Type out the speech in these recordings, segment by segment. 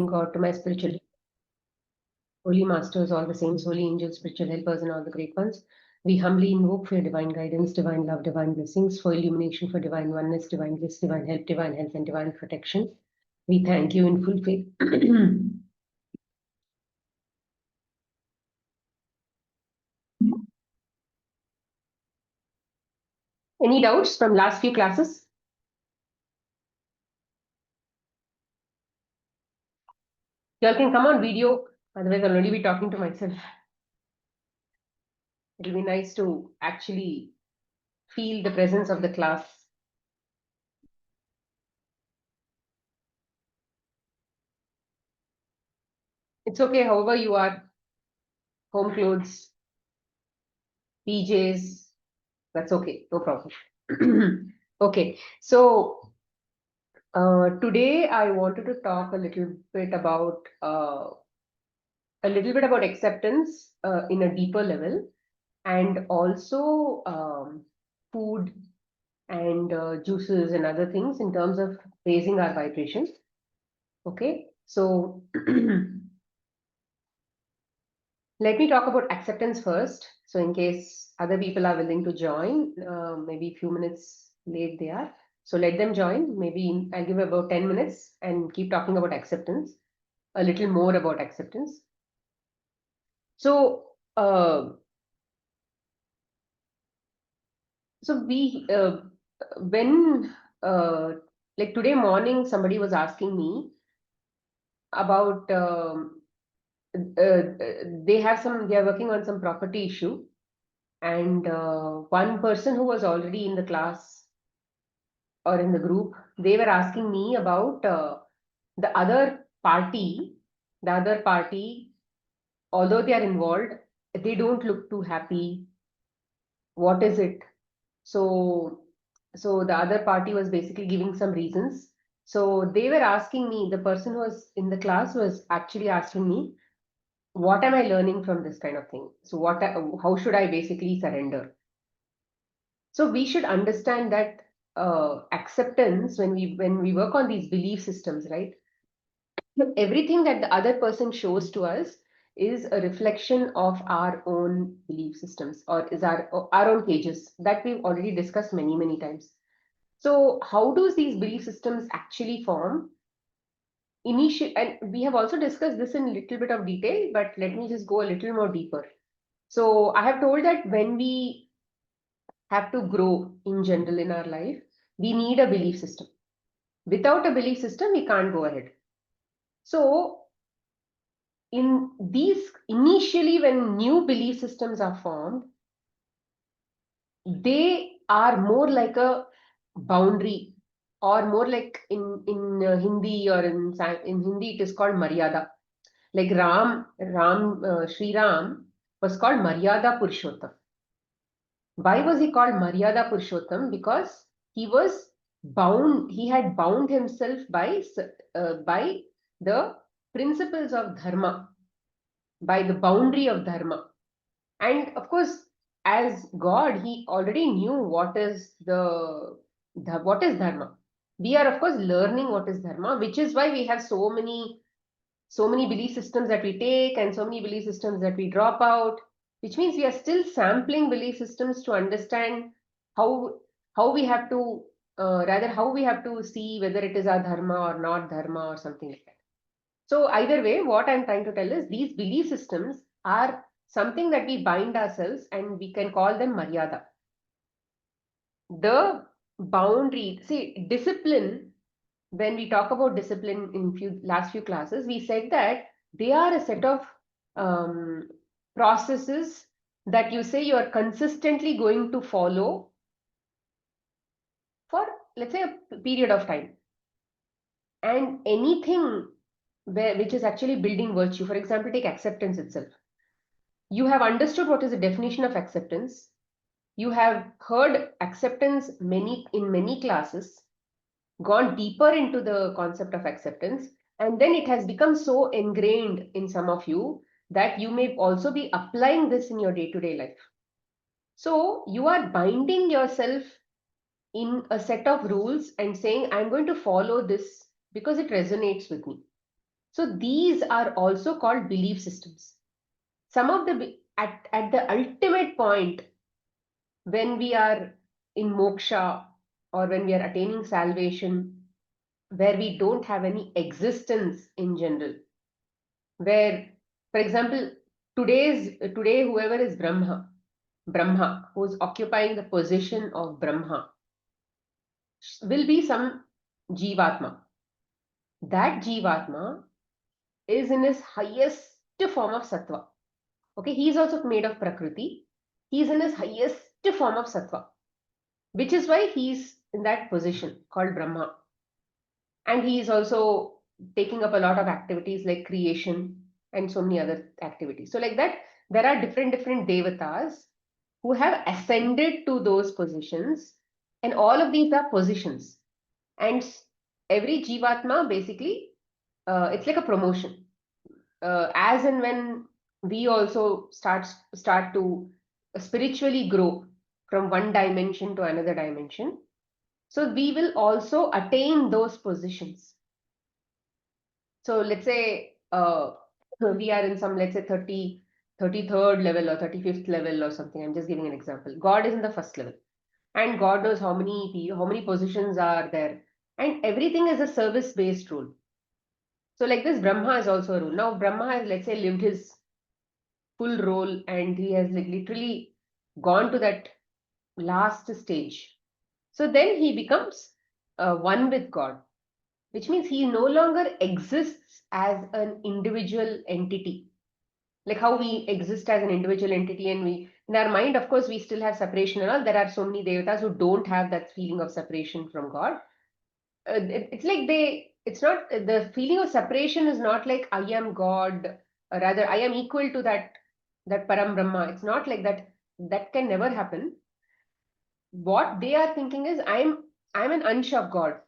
God, to my spiritual holy masters, all the saints, holy angels, spiritual helpers, and all the great ones, we humbly invoke for your divine guidance, divine love, divine blessings, for illumination, for divine oneness, divine bliss, divine help, divine health, and divine protection. We thank you in full faith. Any doubts from last few classes? Y'all can come on video, otherwise I'll only be talking to myself. It'll be nice to actually feel the presence of the class. It's okay, however you are, home clothes, PJs, that's okay, no problem. Okay, so today I wanted to talk a little bit about acceptance in a deeper level, and also food and juices and other things in terms of raising our vibrations. Okay, so let me talk about acceptance first. So in case other people are willing to join, maybe a few minutes late they are. So let them join. Maybe I'll give about 10 minutes and keep talking about acceptance, a little more about acceptance. So, when like today morning, somebody was asking me about they are working on some property issue, and one person who was already in the class or in the group, they were asking me about the other party. The other party, although they are involved, they don't look too happy. What is it? So, so the other party was basically giving some reasons. So they were asking me, the person who was in the class was actually asking me, what am I learning from this kind of thing? So how should I basically surrender? So we should understand that acceptance, when we work on these belief systems, right? Everything that the other person shows to us is a reflection of our own belief systems, or is our own cages that we've already discussed many times. So how do these belief systems actually form? And we have also discussed this in a little bit of detail, but let me just go a little more deeper. So I have told that when we have to grow in general in our life, we need a belief system. Without a belief system, we can't go ahead. So in these, initially when new belief systems are formed, they are more like a boundary, or more like in Hindi, or in Hindi it is called Maryada. Like Sri Ram was called Maryada Purushottam. Why was he called Maryada Purushottam? Because he was bound, he had bound himself by the principles of dharma, by the boundary of dharma. And of course, as God, he already knew what is what is dharma. We are of course learning what is dharma, which is why we have so many belief systems that we take and so many belief systems that we drop out, which means we are still sampling belief systems to understand how we have to how we have to see whether it is our dharma or not dharma or something like that. So either way, what I'm trying to tell is these belief systems are something that we bind ourselves, and we can call them Maryada. The boundary, see, discipline, when we talk about discipline in last few classes, we said that they are a set of processes that you say you are consistently going to follow for, let's say, a period of time. And anything which is actually building virtue, for example, take acceptance itself. You have understood what is the definition of acceptance. You have heard acceptance in many classes, gone deeper into the concept of acceptance, and then it has become so ingrained in some of you that you may also be applying this in your day-to-day life. So you are binding yourself in a set of rules and saying, I'm going to follow this because it resonates with me. So these are also called belief systems. Some of the, at the ultimate point, when we are in moksha or when we are attaining salvation, where we don't have any existence in general, where, for example, today whoever is Brahma, who's occupying the position of Brahma, will be some Jivatma. That Jivatma is in his highest form of Sattva. Okay, he is also made of Prakriti. He is in his highest form of Sattva, which is why he is in that position called Brahma. And he is also taking up a lot of activities like creation and so many other activities. So, like that, there are different devatas who have ascended to those positions, and all of these are positions. And every Jivatma basically, it's like a promotion. As and when we also start to spiritually grow from one dimension to another dimension, so we will also attain those positions. So let's say we are in some, let's say 33rd level or 35th level or something. I'm just giving an example. God is in the first level, and God knows how many positions are there, and everything is a service based rule. So like this, Brahma is also a rule. Now Brahma has, let's say, lived his full role, and he has like literally gone to that last stage. So then he becomes one with God, which means he no longer exists as an individual entity. Like how we exist as an individual entity, and we, in our mind, of course, we still have separation and all. There are so many devatas who don't have that feeling of separation from God. It's like it's not, the feeling of separation is not like I am God, or rather I am equal to that Param Brahma. It's not like that. That can never happen. What they are thinking is I'm an ansh of God.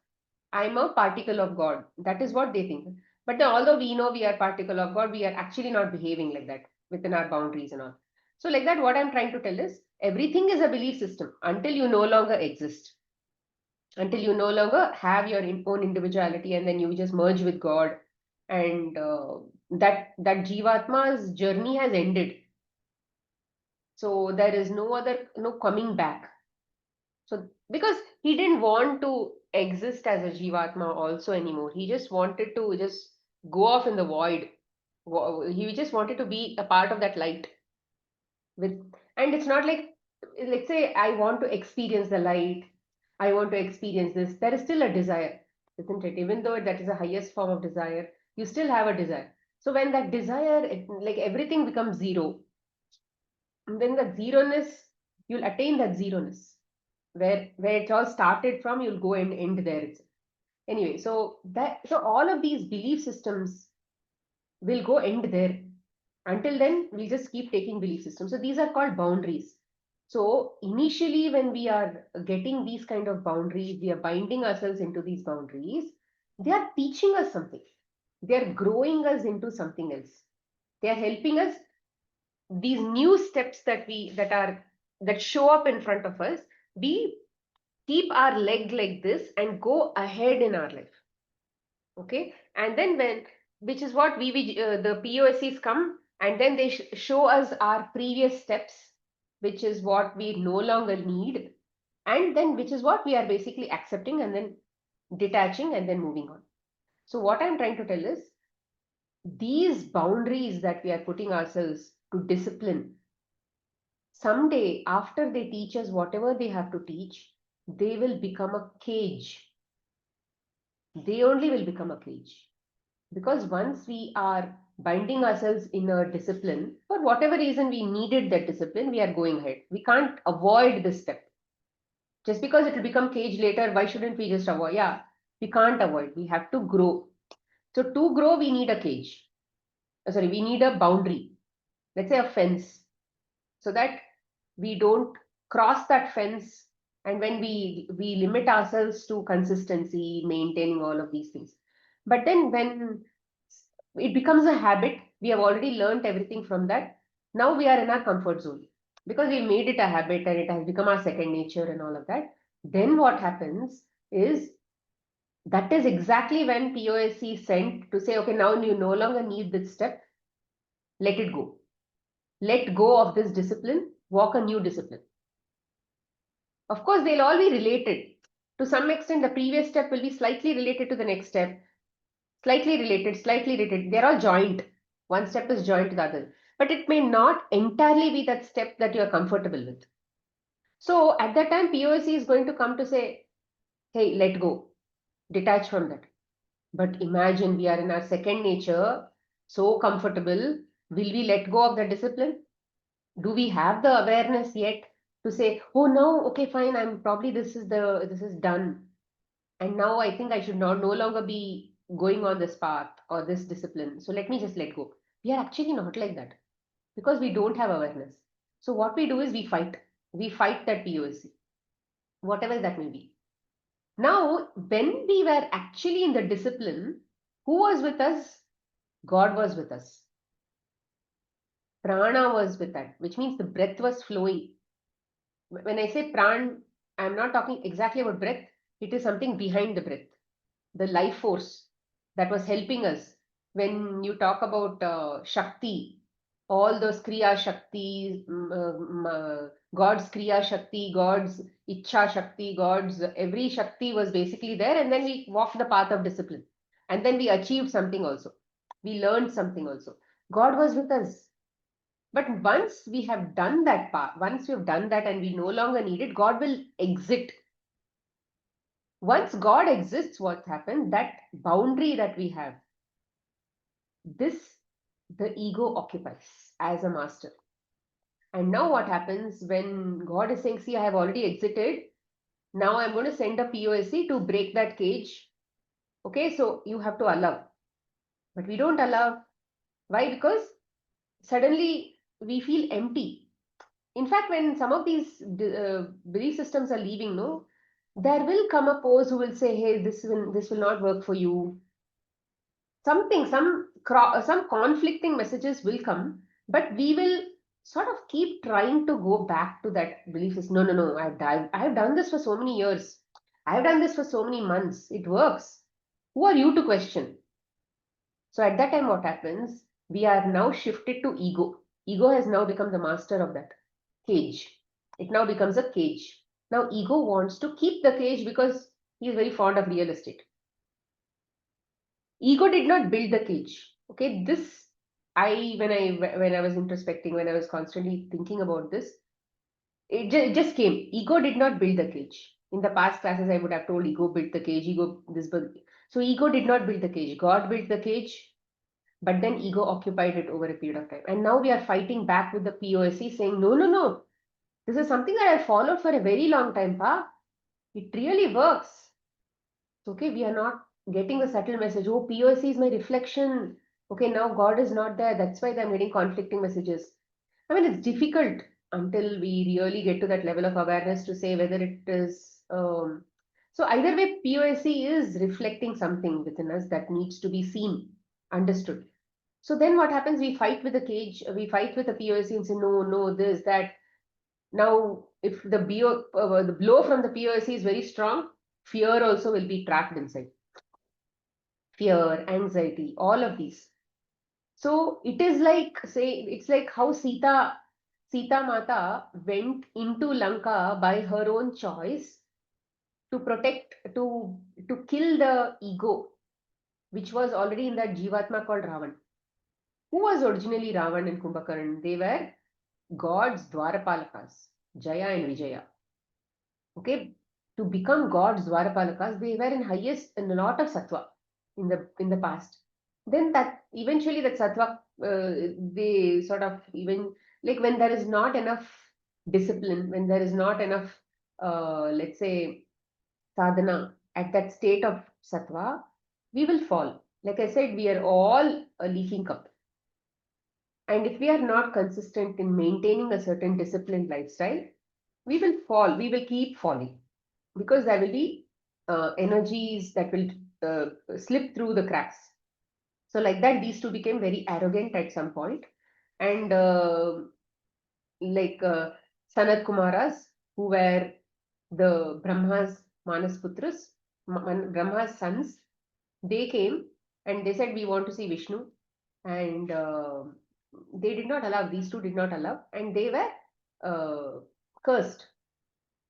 I'm a particle of God. That is what they think. But then, although we know we are particle of God, we are actually not behaving like that within our boundaries and all. So, like that, what I'm trying to tell is everything is a belief system until you no longer exist, until you no longer have your own individuality, and then you just merge with God, and that Jivatma's journey has ended. So there is no coming back. So because he didn't want to exist as a Jivatma also anymore, he just wanted to just go off in the void. He just wanted to be a part of that light. With, and it's not like, let's say I want to experience the light, I want to experience this. There is still a desire, isn't it? Even though that is the highest form of desire, you still have a desire. So when that desire, like everything becomes zero, and then that zeroness, you'll attain that zeroness where it all started from, you'll go and end there. Anyway, so all of these belief systems will go end there. Until then, we'll just keep taking belief systems. So these are called boundaries. So initially, when we are getting these kind of boundaries, we are binding ourselves into these boundaries. They are teaching us something. They are growing us into something else. They are helping us. These new steps that show up in front of us, we keep our leg like this and go ahead in our life. Okay, and then which is what the POSCs come, and then they show us our previous steps, which is what we no longer need, and then which is what we are basically accepting and then detaching and then moving on. So what I'm trying to tell is, these boundaries that we are putting ourselves to discipline, someday after they teach us whatever they have to teach, they will become a cage. They only will become a cage. Because once we are binding ourselves in a discipline, for whatever reason we needed that discipline, we are going ahead. We can't avoid this step. Just because it will become cage later, why shouldn't we just avoid? Yeah, we can't avoid. We have to grow. So to grow, we need a cage. Sorry, we need a boundary. Let's say a fence, so that we don't cross that fence. And when we limit ourselves to consistency, maintaining all of these things. But then when it becomes a habit, we have already learned everything from that. Now we are in our comfort zone because we made it a habit and it has become our second nature and all of that. Then what happens is, That is exactly when POSC sent to say, okay, now you no longer need this step, let it go. Let go of this discipline, walk a new discipline. Of course, they'll all be related. To some extent, the previous step will be slightly related to the next step, slightly related, slightly related. They're all joined. One step is joined to the other. But it may not entirely be that step that you're comfortable with. So at that time, POSC is going to come to say, hey, let go, detach from that. But imagine we are in our second nature, so comfortable. Will we let go of the discipline? Do we have the awareness yet to say, oh no, okay, fine, I'm probably this is done. And now I think I should not no longer be going on this path or this discipline. So let me just let go. We are actually not like that because we don't have awareness. So what we do is we fight. We fight that POSC, whatever that may be. Now, when we were actually in the discipline, who was with us? God was with us. Prana was with that, which means the breath was flowing. When I say pran, I'm not talking exactly about breath. It is something behind the breath, the life force that was helping us. When you talk about Shakti, all those Kriya Shakti, God's Kriya Shakti, God's Ichha Shakti, God's every Shakti was basically there, and then we walked the path of discipline. And then we achieved something also. We learned something also. God was with us. But once we have done that part, once we have done that and we no longer need it, God will exit. Once God exists, what happens? That boundary that we have, this the ego occupies as a master. And now what happens when God is saying, see, I have already exited. Now I'm going to send a POSC to break that cage. Okay, so you have to allow. But we don't allow. Why? Because suddenly we feel empty. In fact, when some of these belief systems are leaving, no, there will come a pose who will say, hey, this will not work for you. Something, some conflicting messages will come, but we will sort of keep trying to go back to that belief system. No, no, no, I've done this for so many years. I've done this for so many months. It works. Who are you to question? So at that time, what happens? We are now shifted to ego. Ego has now become the master of that cage. It now becomes a cage. Now ego wants to keep the cage because he is very fond of real estate. Ego did not build the cage. Okay, this when I was introspecting, when I was constantly thinking about this, it just came. Ego did not build the cage. In the past classes, I would have told ego built the cage, ego this, but so ego did not build the cage. God built the cage, but then ego occupied it over a period of time. And now we are fighting back with the POSC saying, no, no, no. This is something that I followed for a very long time, pa. It really works. Okay, we are not getting the subtle message. Oh, POSC is my reflection. Okay, now God is not there. That's why I'm getting conflicting messages. I mean, it's difficult until we really get to that level of awareness to say whether it is. So either way, POSC is reflecting something within us that needs to be seen, understood. So then what happens? We fight with the cage. We fight with the POSC and say, no, no, this, that. Now, if the blow from the POSC is very strong, fear also will be trapped inside. Fear, anxiety, all of these. So it is like, say, it's like how Sita Mata went into Lanka by her own choice to protect, to kill the ego, which was already in that Jivatma called Ravan. Who was originally Ravan and Kumbhakarna? They were God's Dwarapalakas, Jaya and Vijaya. Okay, to become God's Dwarapalakas, they were in a lot of sattva in the past. Then that eventually that sattva, they sort of even like when there is not enough discipline, when there is not enough, let's say, sadhana at that state of sattva, we will fall. Like I said, we are all a leaking cup. And if we are not consistent in maintaining a certain disciplined lifestyle, we will fall, we will keep falling because there will be energies that will slip through the cracks. So like that, these two became very arrogant at some point. And like Sanat Kumaras, who were the Brahma's Manas Putras, Brahma's sons, they came and they said, we want to see Vishnu. And they did not allow, these two did not allow, and they were cursed.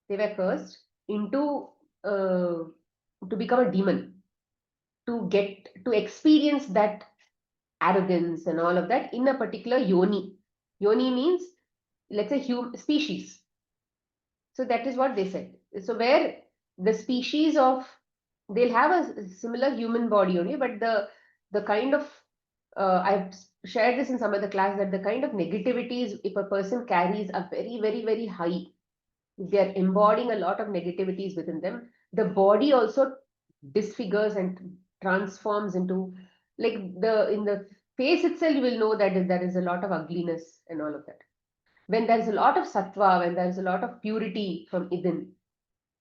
They were cursed into to become a demon, to experience that arrogance and all of that in a particular yoni. Yoni means, let's say, species. So that is what they said. So where the species of, they'll have a similar human body only, but the kind of I've shared this in some other class, that the kind of negativities if a person carries are very, very, very high. If they are embodying a lot of negativities within them, the body also disfigures and transforms into, like, the in the face itself, you will know that there is a lot of ugliness and all of that. When there is a lot of sattva, when there is a lot of purity from within,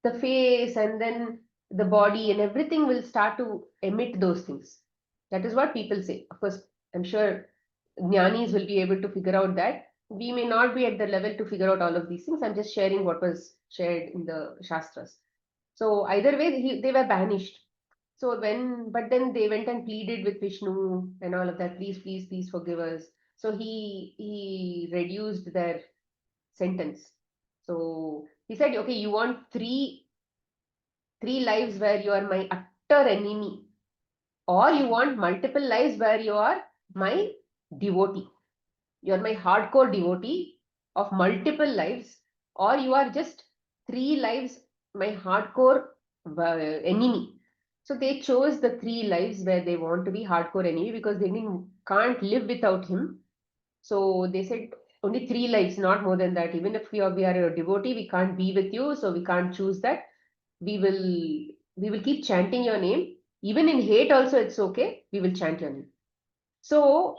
the face and then the body and everything will start to emit those things. That is what people say. Of course, I'm sure jnanis will be able to figure out that. We may not be at the level to figure out all of these things. I'm just sharing what was shared in the Shastras. So either way, they were banished. So but then they went and pleaded with Vishnu and all of that. Please, please, please forgive us. So he reduced their sentence. So he said, okay, you want three lives where you are my utter enemy, or you want multiple lives where you are my devotee. You are my hardcore devotee of multiple lives, or you are just 3 lives, my hardcore enemy. So they chose the 3 lives where they want to be hardcore enemy because they can't live without him. So they said only 3 lives, not more than that. Even if we are a devotee, we can't be with you, so we can't choose that. We will keep chanting your name. Even in hate also, it's okay. We will chant your name. So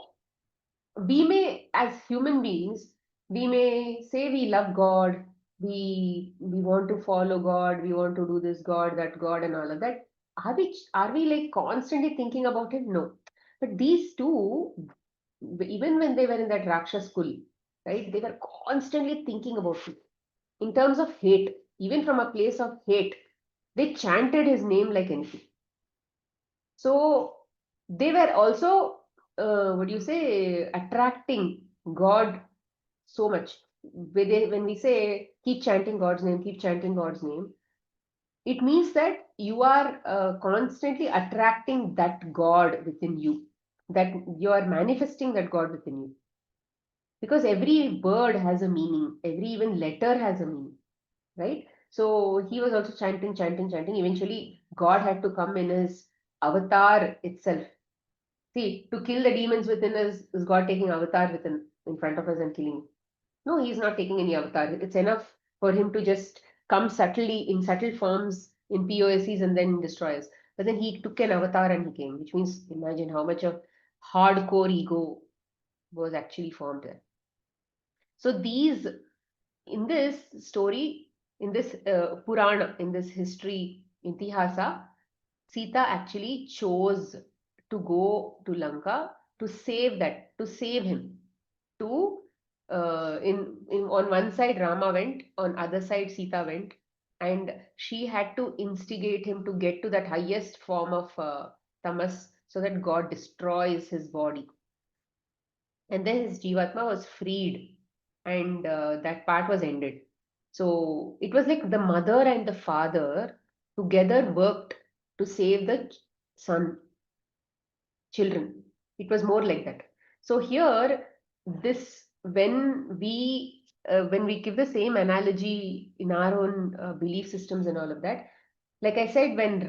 we may, as human beings, we may say we love God, we want to follow God, we want to do this God, that God, and all of that. Are we like constantly thinking about it? No. But these two, even when they were in that Raksha school, right, they were constantly thinking about it. In terms of hate, even from a place of hate, they chanted his name like anything. So they were also, what do you say, attracting God so much. When we say keep chanting God's name, keep chanting God's name, it means that you are constantly attracting that God within you, that you are manifesting that God within you. Because every word has a meaning, every even letter has a meaning, right? So he was also chanting, chanting, chanting. Eventually, God had to come in his avatar itself. See, to kill the demons within us is God taking avatar within in front of us and killing. No, he's not taking any avatar. It's enough for him to just come subtly in subtle forms in POSs and then destroy us. But then he took an avatar and he came, which means imagine how much of hardcore ego was actually formed there. So these, in this story, in this Purana, in this history, Itihasa, Sita actually chose to go to Lanka to save him. To in on one side Rama went, on other side Sita went, and she had to instigate him to get to that highest form of tamas, so that God destroys his body, and then his jivatma was freed, and that part was ended. So it was like the mother and the father together worked to save the son, children. It was more like that. So here, this when we give the same analogy in our own belief systems and all of that, like I said, when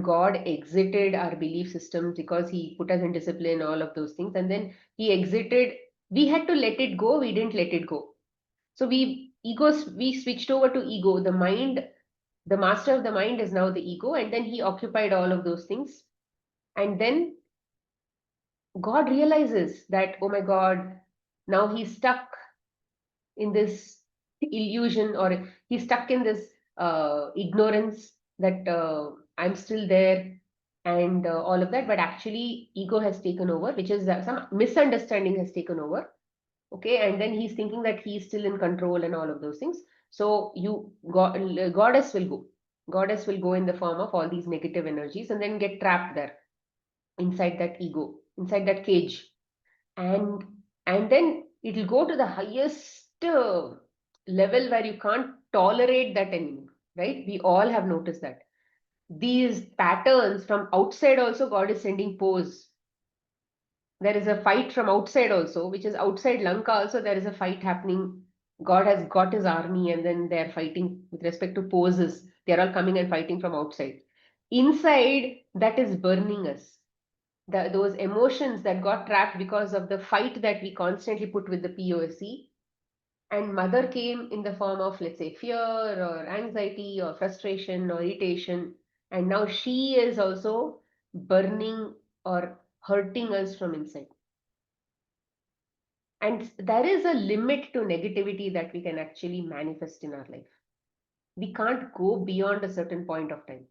God exited our belief systems because he put us in discipline, all of those things, and then he exited, we had to let it go. We didn't let it go. So we switched over to ego. The mind, the master of the mind is now the ego, and then he occupied all of those things. And then God realizes that, oh my God, now he's stuck in this illusion, or he's stuck in this ignorance that I'm still there, and all of that. But actually, ego has taken over, which is some misunderstanding has taken over. Okay. And then he's thinking that he's still in control and all of those things. So goddess will go. Goddess will go in the form of all these negative energies and then get trapped there inside that ego, inside that cage. And then it'll go to the highest level where you can't tolerate that anymore, right? We all have noticed that. These patterns from outside also, God is sending pose. There is a fight from outside also, which is outside Lanka also, there is a fight happening. God has got his army and then they're fighting with respect to poses. They're all coming and fighting from outside. Inside, that is burning us. Those emotions that got trapped because of the fight that we constantly put with the POSE. And mother came in the form of, let's say, fear or anxiety or frustration or irritation. And now she is also burning or hurting us from inside. And there is a limit to negativity that we can actually manifest in our life. We can't go beyond a certain point of time.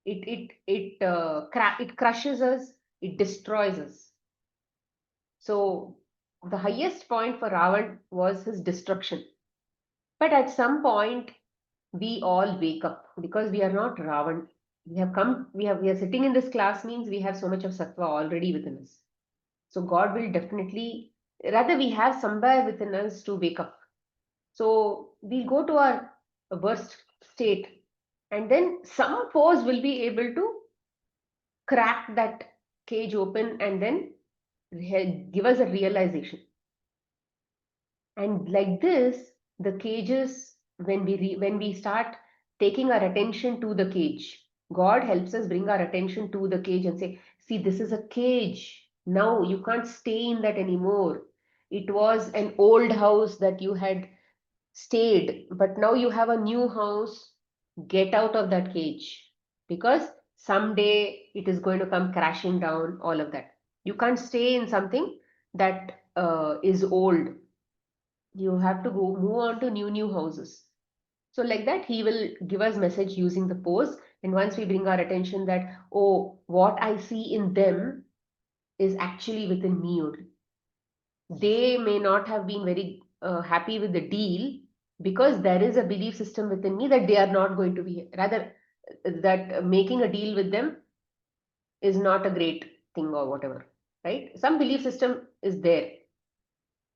It crushes us, it destroys us. So the highest point for Ravan was his destruction. But at some point, we all wake up because we are not Ravan. We are sitting in this class means we have so much of sattva already within us. So God will definitely, rather we have somewhere within us to wake up. So we'll go to our worst state and then some force will be able to crack that cage open and then give us a realization. And like this, the cages, when we start taking our attention to the cage, God helps us bring our attention to the cage and say, see, this is a cage. Now you can't stay in that anymore. It was an old house that you had stayed, but now you have a new house. Get out of that cage because someday it is going to come crashing down, all of that. You can't stay in something that is old. You have to go move on to new houses. So like that, he will give us message using the pose. And once we bring our attention that, oh, what I see in them is actually within me only. They may not have been very happy with the deal because there is a belief system within me that they are not going to be, rather that making a deal with them is not a great thing or whatever, right? Some belief system is there.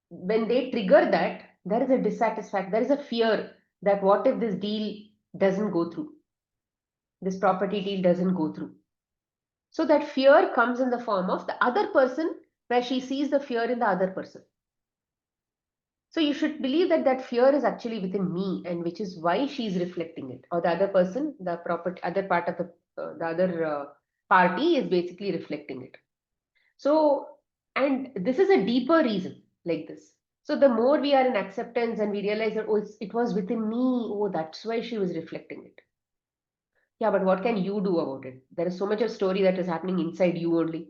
When they trigger that, there is a dissatisfaction, there is a fear that what if this deal doesn't go through, this property deal doesn't go through. So that fear comes in the form of the other person, where she sees the fear in the other person. So you should believe that that fear is actually within me, and which is why she is reflecting it, or the other person, the property, other part of the other party is basically reflecting it. So, and this is a deeper reason like this. So the more we are in acceptance and we realize that, oh, it was within me, oh, that's why she was reflecting it. Yeah, but what can you do about it? There is so much of story that is happening inside you only,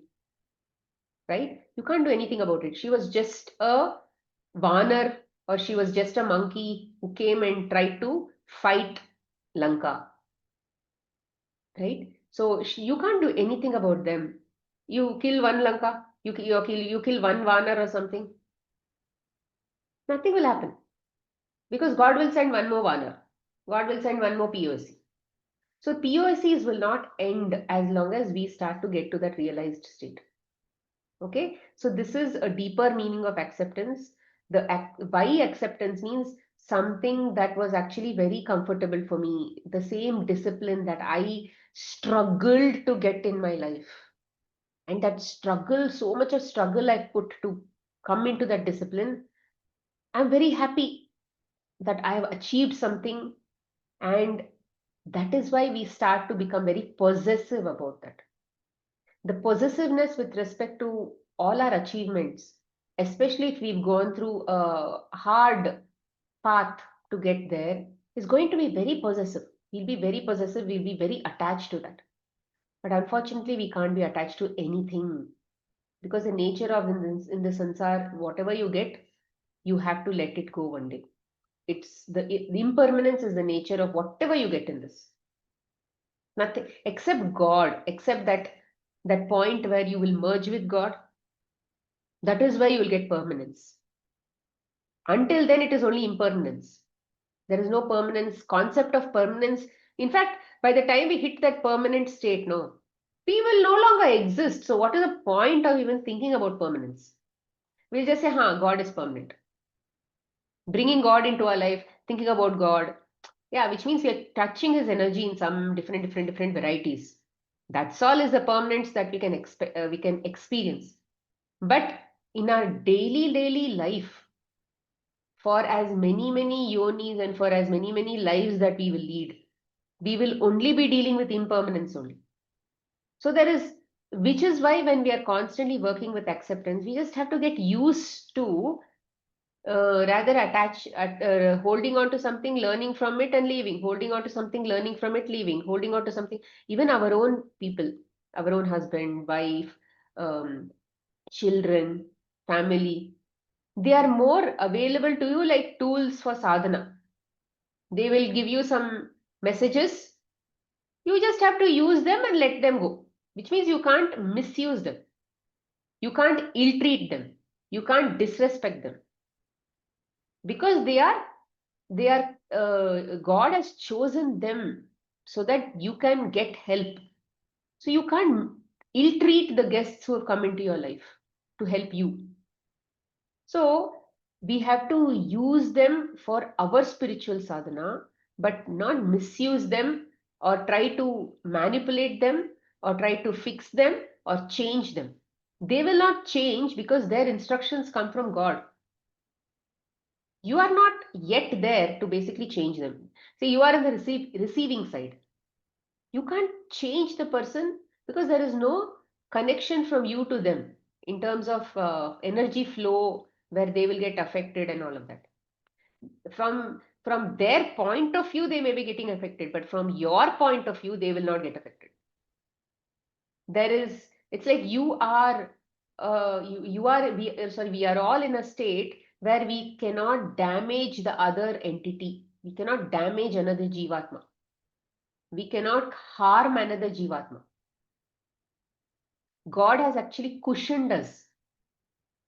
right? You can't do anything about it. She was just a Vanar, or she was just a monkey who came and tried to fight Lanka, right? So you can't do anything about them. You kill one Lanka, you kill one Vanar or something, nothing will happen because God will send one more Vanar. God will send one more POC. So POCs will not end as long as we start to get to that realized state. Okay, so this is a deeper meaning of acceptance. The why acceptance means something that was actually very comfortable for me, the same discipline that I struggled to get in my life. And that struggle, so much of struggle I put to come into that discipline, I'm very happy that I have achieved something. And that is why we start to become very possessive about that. The possessiveness with respect to all our achievements, especially if we've gone through a hard path to get there, is going to be very possessive. We'll be very possessive, we'll be very attached to that. But unfortunately, we can't be attached to anything because the nature of in the sansar, whatever you get, you have to let it go one day. It's the impermanence is the nature of whatever you get in this. Nothing except God, except that point where you will merge with God. That is where you will get permanence. Until then, it is only impermanence. There is no permanence. Concept of permanence In fact, by the time we hit that permanent state, no, we will no longer exist. So what is the point of even thinking about permanence? We'll just say, God is permanent. Bringing God into our life, thinking about God. Yeah, which means we are touching his energy in some different varieties. That's all is the permanence that we can experience. But in our daily life, for as many yonis and for as many lives that we will lead, we will only be dealing with impermanence only. So there is, which is why when we are constantly working with acceptance, we just have to get used to rather holding on to something, learning from it and leaving, holding on to something, learning from it, leaving, holding on to something, even our own people, our own husband, wife, um, children, family, they are more available to you like tools for sadhana. They will give you some messages. You just have to use them and let them go, which means you can't misuse them. You can't ill treat them. You can't disrespect them because God has chosen them so that you can get help. So you can't ill treat the guests who have come into your life to help you. So we have to use them for our spiritual sadhana, but not misuse them or try to manipulate them or try to fix them or change them. They will not change because their instructions come from God. You are not yet there to basically change them. See, you are in the receiving side. You can't change the person because there is no connection from you to them in terms of energy flow where they will get affected and all of that. From their point of view, they may be getting affected, but from your point of view, they will not get affected. There is, it's like you are, you are, we are all in a state where we cannot damage the other entity. We cannot damage another Jivatma. We cannot harm another Jivatma. God has actually cushioned us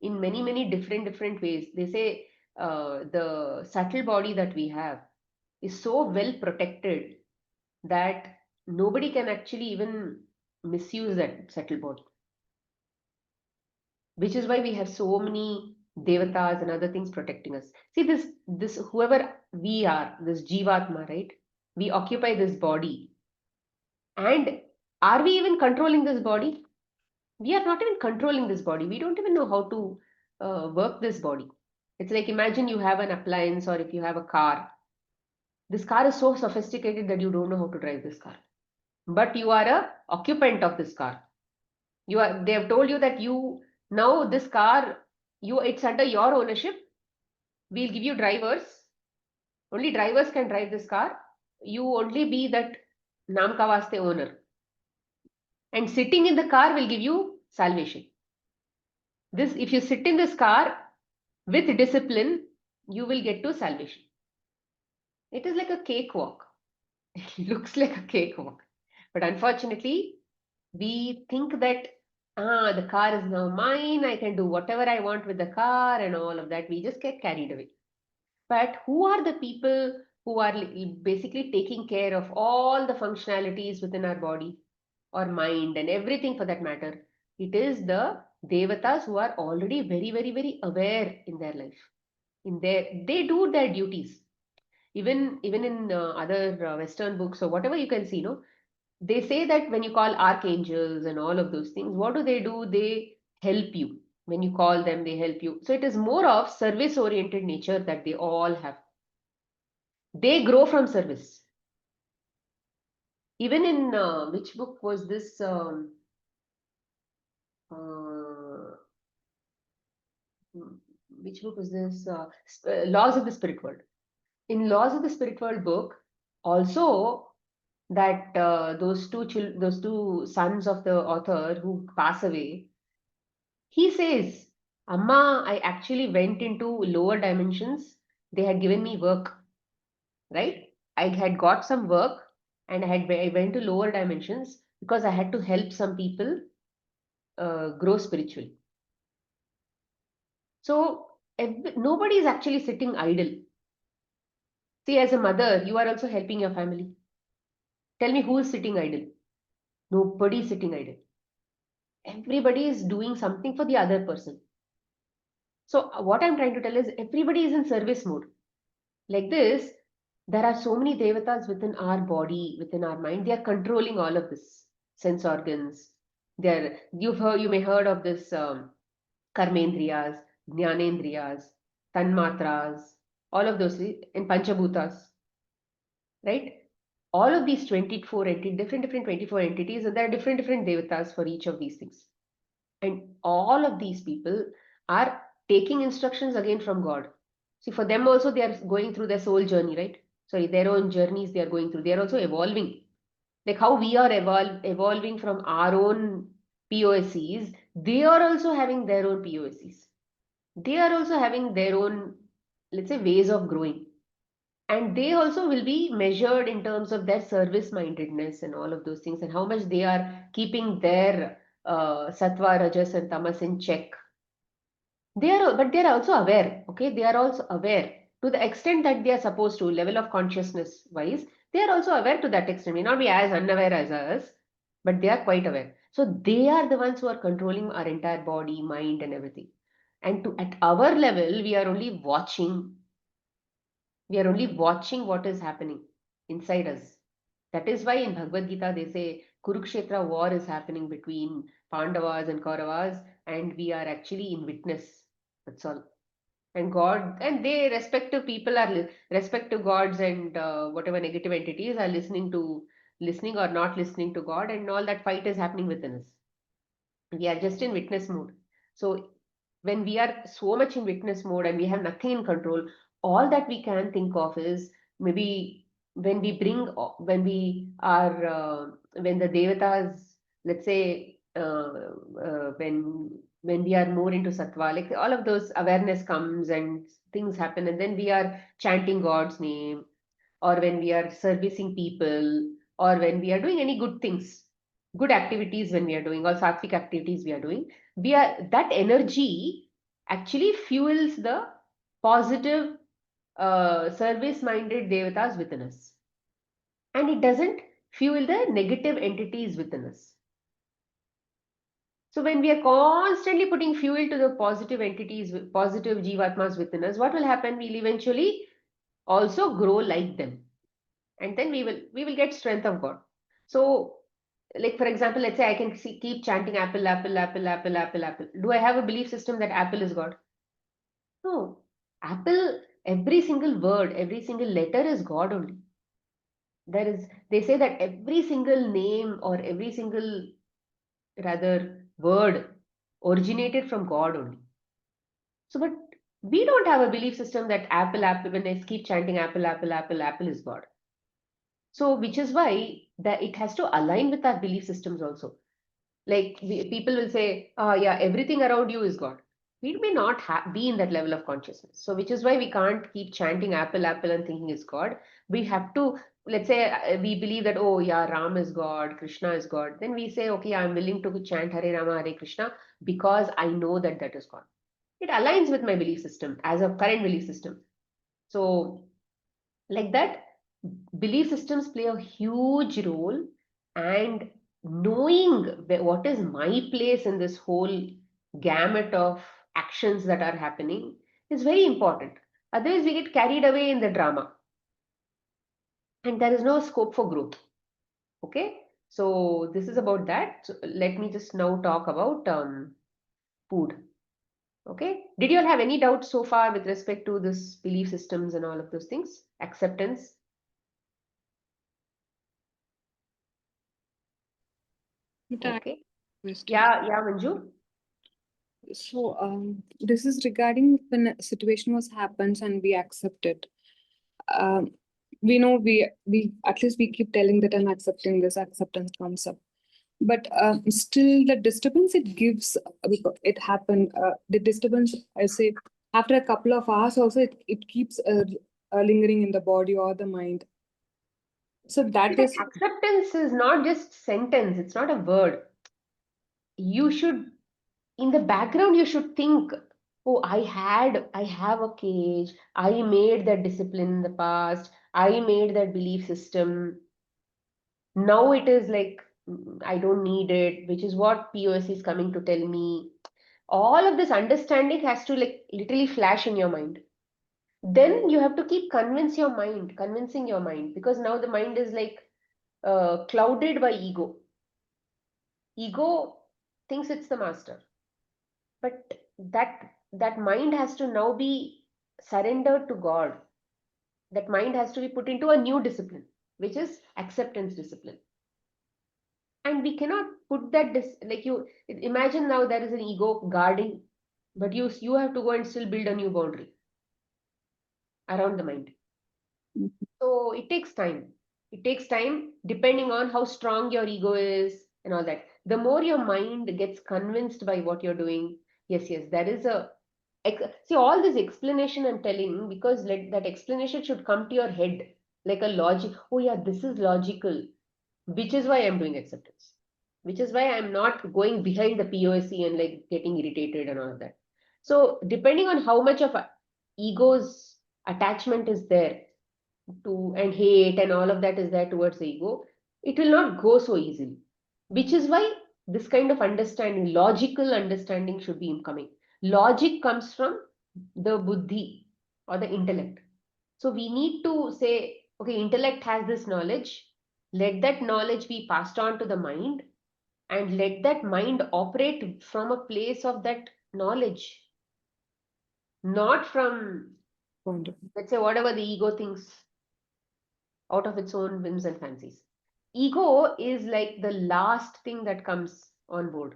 in many different ways. They say the subtle body that we have is so well protected that nobody can actually even misuse that subtle body. Which is why we have so many devatas and other things protecting us. See, this whoever we are, this Jivatma, right? We occupy this body. And are we even controlling this body? We are not even controlling this body. We don't even know how to work this body. It's like imagine you have an appliance or if you have a car. This car is so sophisticated that you don't know how to drive this car. But you are a occupant of this car. They have told you that you now this car, it's under your ownership. We'll give you drivers. Only drivers can drive this car. You only be that Naam ka vaste owner. And sitting in the car will give you salvation. This, if you sit in this car with discipline, you will get to salvation. It is like a cakewalk. It looks like a cakewalk. But unfortunately, we think that the car is now mine, I can do whatever I want with the car and all of that. We just get carried away. But who are the people who are basically taking care of all the functionalities within our body or mind and everything for that matter? It is the devatas who are already very aware in their life. They do their duties. Even in other Western books or whatever you can see, no, they say that when you call archangels and all of those things, what do? They help you. When you call them, they help you. So it is more of service oriented nature that they all have. They grow from service. Even in which book was this? Uh, which book was this? Laws of the Spirit World. In Laws of the Spirit World book, also that those two sons of the author who pass away, he says, Amma, I actually went into lower dimensions. They had given me work, right? I had got some work and I went to lower dimensions because I had to help some people grow spiritually. So nobody is actually sitting idle. See, as a mother, you are also helping your family. Tell me who is sitting idle? Nobody is sitting idle. Everybody is doing something for the other person. So what I'm trying to tell is everybody is in service mode. Like this, there are so many devatas within our body, within our mind. They are controlling all of this sense organs. You may heard of this karmendriyas, jnanendriyas, tanmatras, all of those in panchabhutas, right? All of these 24 entities, different 24 entities, and there are different devatas for each of these things. And all of these people are taking instructions again from God. See, for them also, they are going through their soul journey, right? Sorry, their own journeys they are going through. They are also evolving. Like how we are evolving from our own POSCs, they are also having their own POSCs. They are also having their own, let's say, ways of growing. And they also will be measured in terms of their service mindedness and all of those things and how much they are keeping their sattva, rajas, and tamas in check. But they are also aware. Okay, they are also aware to the extent that they are supposed to, level of consciousness wise. They are also aware to that extent. May not be as unaware as us, but they are quite aware. So they are the ones who are controlling our entire body, mind, and everything. And at our level, we are only watching. We are only watching what is happening inside us. That is why in Bhagavad Gita they say Kurukshetra war is happening between Pandavas and Kauravas, and we are actually in witness. That's all. And God and they respective people are respective gods and whatever negative entities are listening or not listening to God, and all that fight is happening within us. We are just in witness mode. So when we are so much in witness mode and we have nothing in control, all that we can think of is maybe when we bring when we are when the devatas, let's say when we are more into sattva, like all of those awareness comes and things happen, and then we are chanting God's name, or when we are servicing people, or when we are doing any good things, good activities, when we are doing all sattvic activities we are doing, we are that energy actually fuels the positive service minded devatas within us, and it doesn't fuel the negative entities within us. So when we are constantly putting fuel to the positive entities, positive jivatmas within us, what will happen? We'll eventually also grow like them, and then we will get strength of God. So like for example, let's say I can keep chanting apple, apple, apple, apple, apple, apple. Do I have a belief system that apple is God? No. Apple, every single word, every single letter is God only. They say that every single name or every single rather word originated from God only. So, but we don't have a belief system that apple, apple, when I keep chanting apple, apple, apple, apple is God. So, which is why that it has to align with our belief systems also. Like people will say, oh yeah, everything around you is God. We may not be in that level of consciousness. So, which is why we can't keep chanting apple, apple and thinking is God. We have to, let's say, we believe that, oh yeah, Ram is God, Krishna is God. Then we say, okay, I'm willing to chant Hare Rama, Hare Krishna because I know that that is God. It aligns with my belief system as a current belief system. So, like that, belief systems play a huge role, and knowing what is my place in this whole gamut of actions that are happening is very important. Otherwise, we get carried away in the drama and there is no scope for growth. Okay, so this is about that. So let me just now talk about food. Okay, did you all have any doubts so far with respect to this belief systems and all of those things? Acceptance? Okay. Yeah, Manju. So, this is regarding when a situation was happens and we accept it. Um, we know we at least we keep telling that I'm accepting this. Acceptance comes up, but still the disturbance it gives, it happened. The disturbance, I say, after a couple of hours also it keeps lingering in the body or the mind. So that is Acceptance is not just sentence, it's not a word. You should, in the background, you should think, oh, I have a cage, I made that discipline in the past, I made that belief system. Now it is like, I don't need it, which is what POS is coming to tell me. All of this understanding has to like literally flash in your mind. Then you have to keep convincing your mind, because now the mind is like clouded by ego. Ego thinks it's the master, but that mind has to now be surrendered to God. That mind has to be put into a new discipline, which is acceptance discipline. And we cannot put that like, you imagine now there is an ego guarding, but you have to go and still build a new boundary around the mind. So it takes time. It takes time depending on how strong your ego is and all that. The more your mind gets convinced by what you're doing, yes, there is a see, all this explanation I'm telling, because that explanation should come to your head like a logic. Oh yeah, this is logical, which is why I'm doing acceptance, which is why I'm not going behind the POSC and like getting irritated and all of that. So depending on how much of a ego's attachment is there to, and hate and all of that is there towards the ego, it will not go so easily, which is why this kind of understanding, logical understanding, should be incoming. Logic comes from the buddhi or the intellect. So we need to say, okay, intellect has this knowledge, let that knowledge be passed on to the mind, and let that mind operate from a place of that knowledge, not from, Wonderful. let's say, whatever the ego thinks out of its own whims and fancies. Ego is like the last thing that comes on board.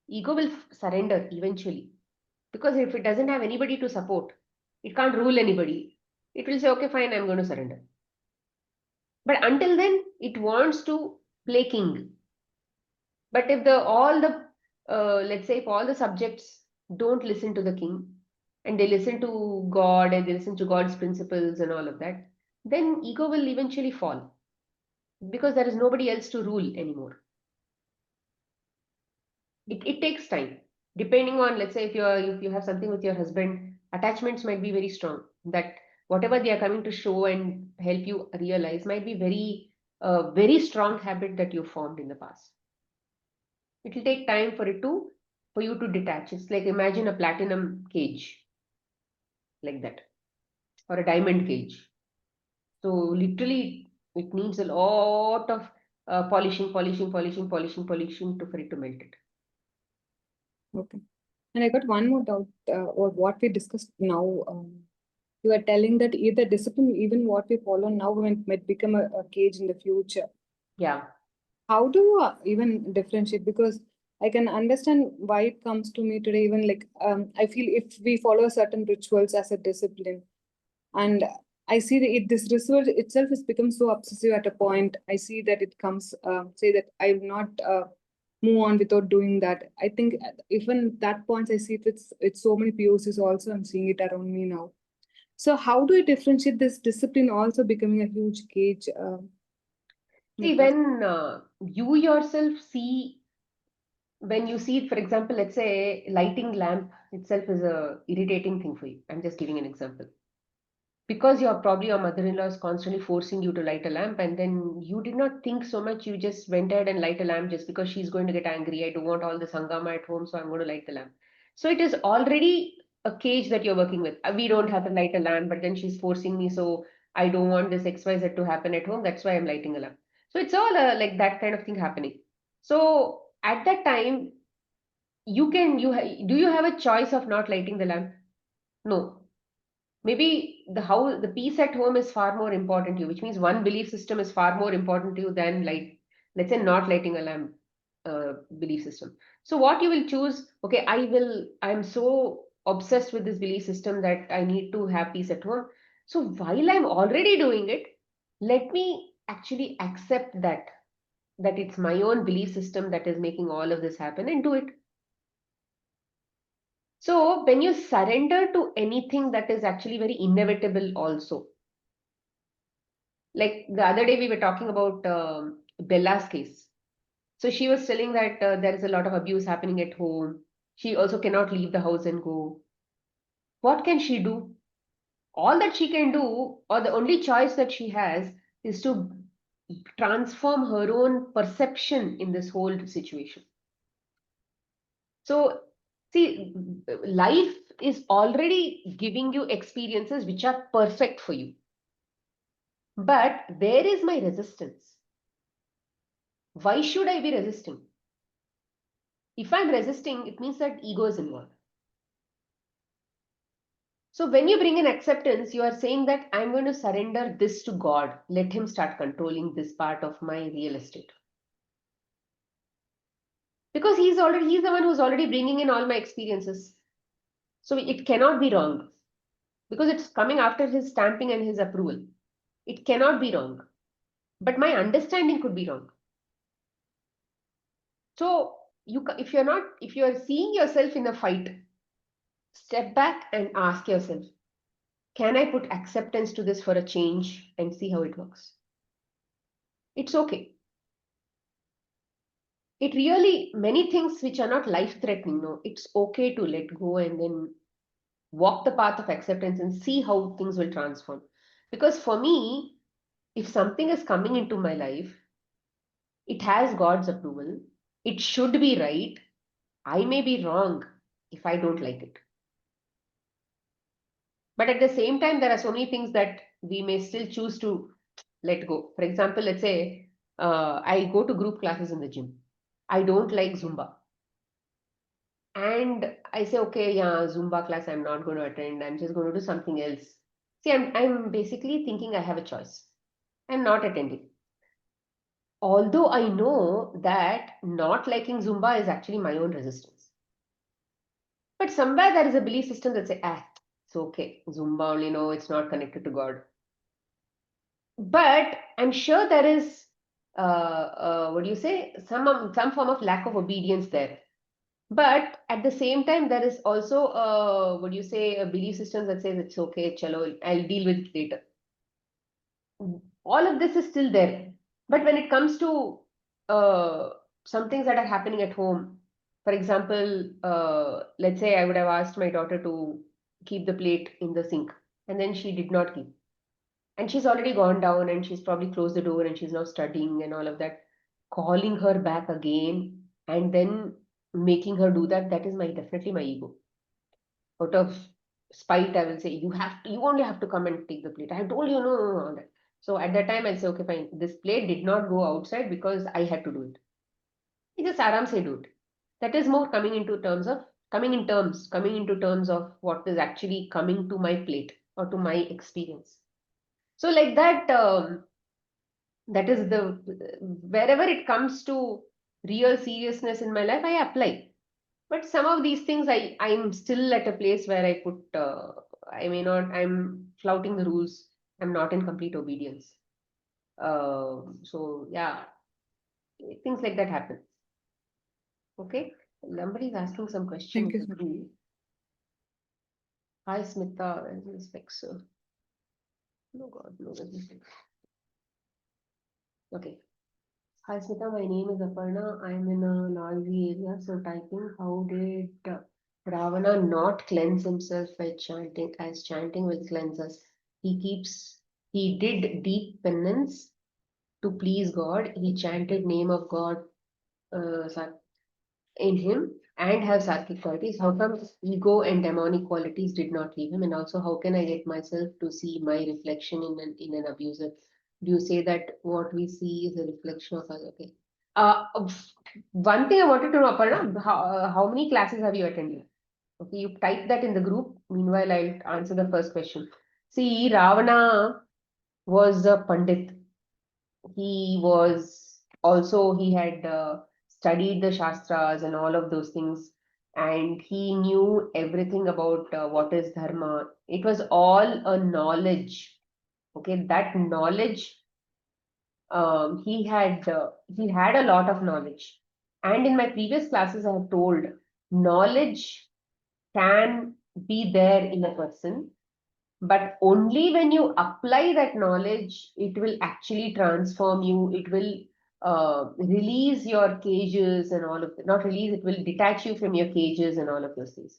Ego will surrender eventually, because if it doesn't have anybody to support, it can't rule anybody. It will say, okay, fine, I'm going to surrender. But until then, it wants to play king. But if let's say, if all the subjects don't listen to the king, and they listen to God and they listen to God's principles and all of that, then ego will eventually fall, because there is nobody else to rule anymore. It takes time. Depending on, let's say, if you have something with your husband, attachments might be very strong. That whatever they are coming to show and help you realize might be very strong habit that you formed in the past. It will take time for you to detach. It's like, imagine a platinum cage like that, or a diamond cage. So literally, it needs a lot of polishing to for it to melt it. Okay. And I got one more doubt, or what we discussed now. You are telling that either discipline, even what we follow now, might become a cage in the future. Yeah. How do you even differentiate? Because I can understand why it comes to me today. Even like, I feel if we follow certain rituals as a discipline, and I see that this ritual itself has become so obsessive at a point. I see that it comes, say that I will not move on without doing that. I think even that point, I see it's so many POCs also. I'm seeing it around me now. So how do you differentiate this discipline also becoming a huge cage? See, when you yourself see, when you see it, for example, let's say lighting lamp itself is a irritating thing for you. I'm just giving an example. Because your mother-in-law is constantly forcing you to light a lamp, and then you did not think so much, you just went ahead and light a lamp just because she's going to get angry. I don't want all this hangama at home, so I'm going to light the lamp. So it is already a cage that you're working with. We don't have to light a lamp, but then she's forcing me, so I don't want this XYZ to happen at home. That's why I'm lighting a lamp. So it's all like that kind of thing happening. So at that time, do you have a choice of not lighting the lamp? No. Maybe the peace at home is far more important to you, which means one belief system is far more important to you than, like, let's say, not lighting a lamp belief system. So what you will choose, okay, I'm so obsessed with this belief system that I need to have peace at home. So while I'm already doing it, let me actually accept that it's my own belief system that is making all of this happen, and do it. So when you surrender to anything that is actually very inevitable also, like the other day we were talking about Bella's case. So she was telling that there is a lot of abuse happening at home. She also cannot leave the house and go. What can she do? All that she can do, or the only choice that she has, is to transform her own perception in this whole situation. So, see, life is already giving you experiences which are perfect for you. But where is my resistance? Why should I be resisting? If I'm resisting, it means that ego is involved. So when you bring in acceptance, you are saying that I'm going to surrender this to God. Let him start controlling this part of my real estate. Because he's the one who's already bringing in all my experiences. So it cannot be wrong. Because it's coming after his stamping and his approval. It cannot be wrong. But my understanding could be wrong. So if you're seeing yourself in a fight, step back and ask yourself, can I put acceptance to this for a change and see how it works? It's okay. It really, many things which are not life-threatening, no, it's okay to let go and then walk the path of acceptance and see how things will transform. Because for me, if something is coming into my life, it has God's approval, it should be right. I may be wrong if I don't like it. But at the same time, there are so many things that we may still choose to let go. For example, let's say I go to group classes in the gym. I don't like Zumba. And I say, okay, yeah, Zumba class, I'm not going to attend. I'm just going to do something else. See, I'm basically thinking I have a choice. I'm not attending. Although I know that not liking Zumba is actually my own resistance. But somewhere there is a belief system that says, it's okay. Zumba only, no, it's not connected to God. But I'm sure there is, what do you say, some form of lack of obedience there. But at the same time, there is also, what do you say, a belief system that says it's okay, chalo, I'll deal with it later. All of this is still there. But when it comes to some things that are happening at home, for example, let's say I would have asked my daughter to keep the plate in the sink, and then she did not keep. And she's already gone down and she's probably closed the door and she's now studying and all of that. Calling her back again and then making her do that, that is definitely my ego. Out of spite, I will say, you only have to come and take the plate. I have told you, no, all that. So at that time, I'll say, okay, fine. This plate did not go outside because I had to do it. You just aram se do it. That is more coming into terms of what is actually coming to my plate or to my experience. So like that, that is wherever it comes to real seriousness in my life, I apply. But some of these things, I'm still at a place where I put, I may not, I'm flouting the rules. I'm not in complete obedience. So yeah, things like that happen. Okay. Somebody is asking some question. Thank you, sir. Hi, Smita. Where is this Vexer? No, God, no. Okay. Hi, Smita. My name is Aparna. I'm in a noisy area. So typing, how did Ravana not cleanse himself by chanting, as chanting will cleanse us? He did deep penance to please God. He chanted name of God in him and have sattvic qualities. How come ego and demonic qualities did not leave him? And also, how can I get myself to see my reflection in an abuser? Do you say that what we see is a reflection of us? Okay. Uh, One thing I wanted to know, Aparna, how many classes have you attended? Okay, you type that in the group. Meanwhile, I'll answer the first question. See, Ravana was a Pandit. He had studied the Shastras and all of those things. And he knew everything about what is Dharma. It was all a knowledge. Okay, that knowledge he had a lot of knowledge. And in my previous classes, I have told knowledge can be there in a person, but only when you apply that knowledge, it will actually transform you. It will release your cages and all of that. Not release, it will detach you from your cages and all of those things.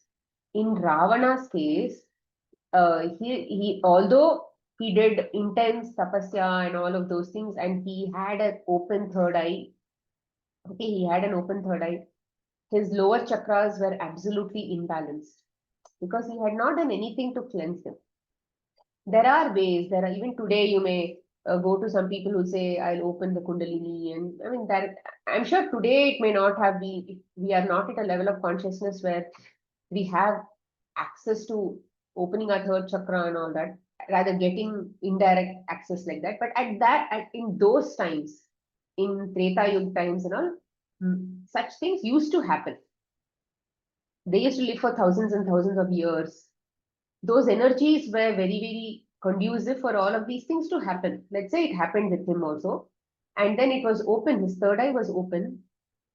In Ravana's case, he although He did intense tapasya and all of those things, and he had an open third eye. Okay, he had an open third eye. His lower chakras were absolutely imbalanced because he had not done anything to cleanse them. There are ways, there are even today you may go to some people who say, I'll open the Kundalini. And I mean, that I'm sure today it may not have been, we are not at a level of consciousness where we have access to opening our third chakra and all that, rather getting indirect access like that. But in those times, in Treta Yuga times and all, such things used to happen. They used to live for thousands and thousands of years. Those energies were very, very conducive for all of these things to happen. Let's say it happened with him also. And then it was open, his third eye was open,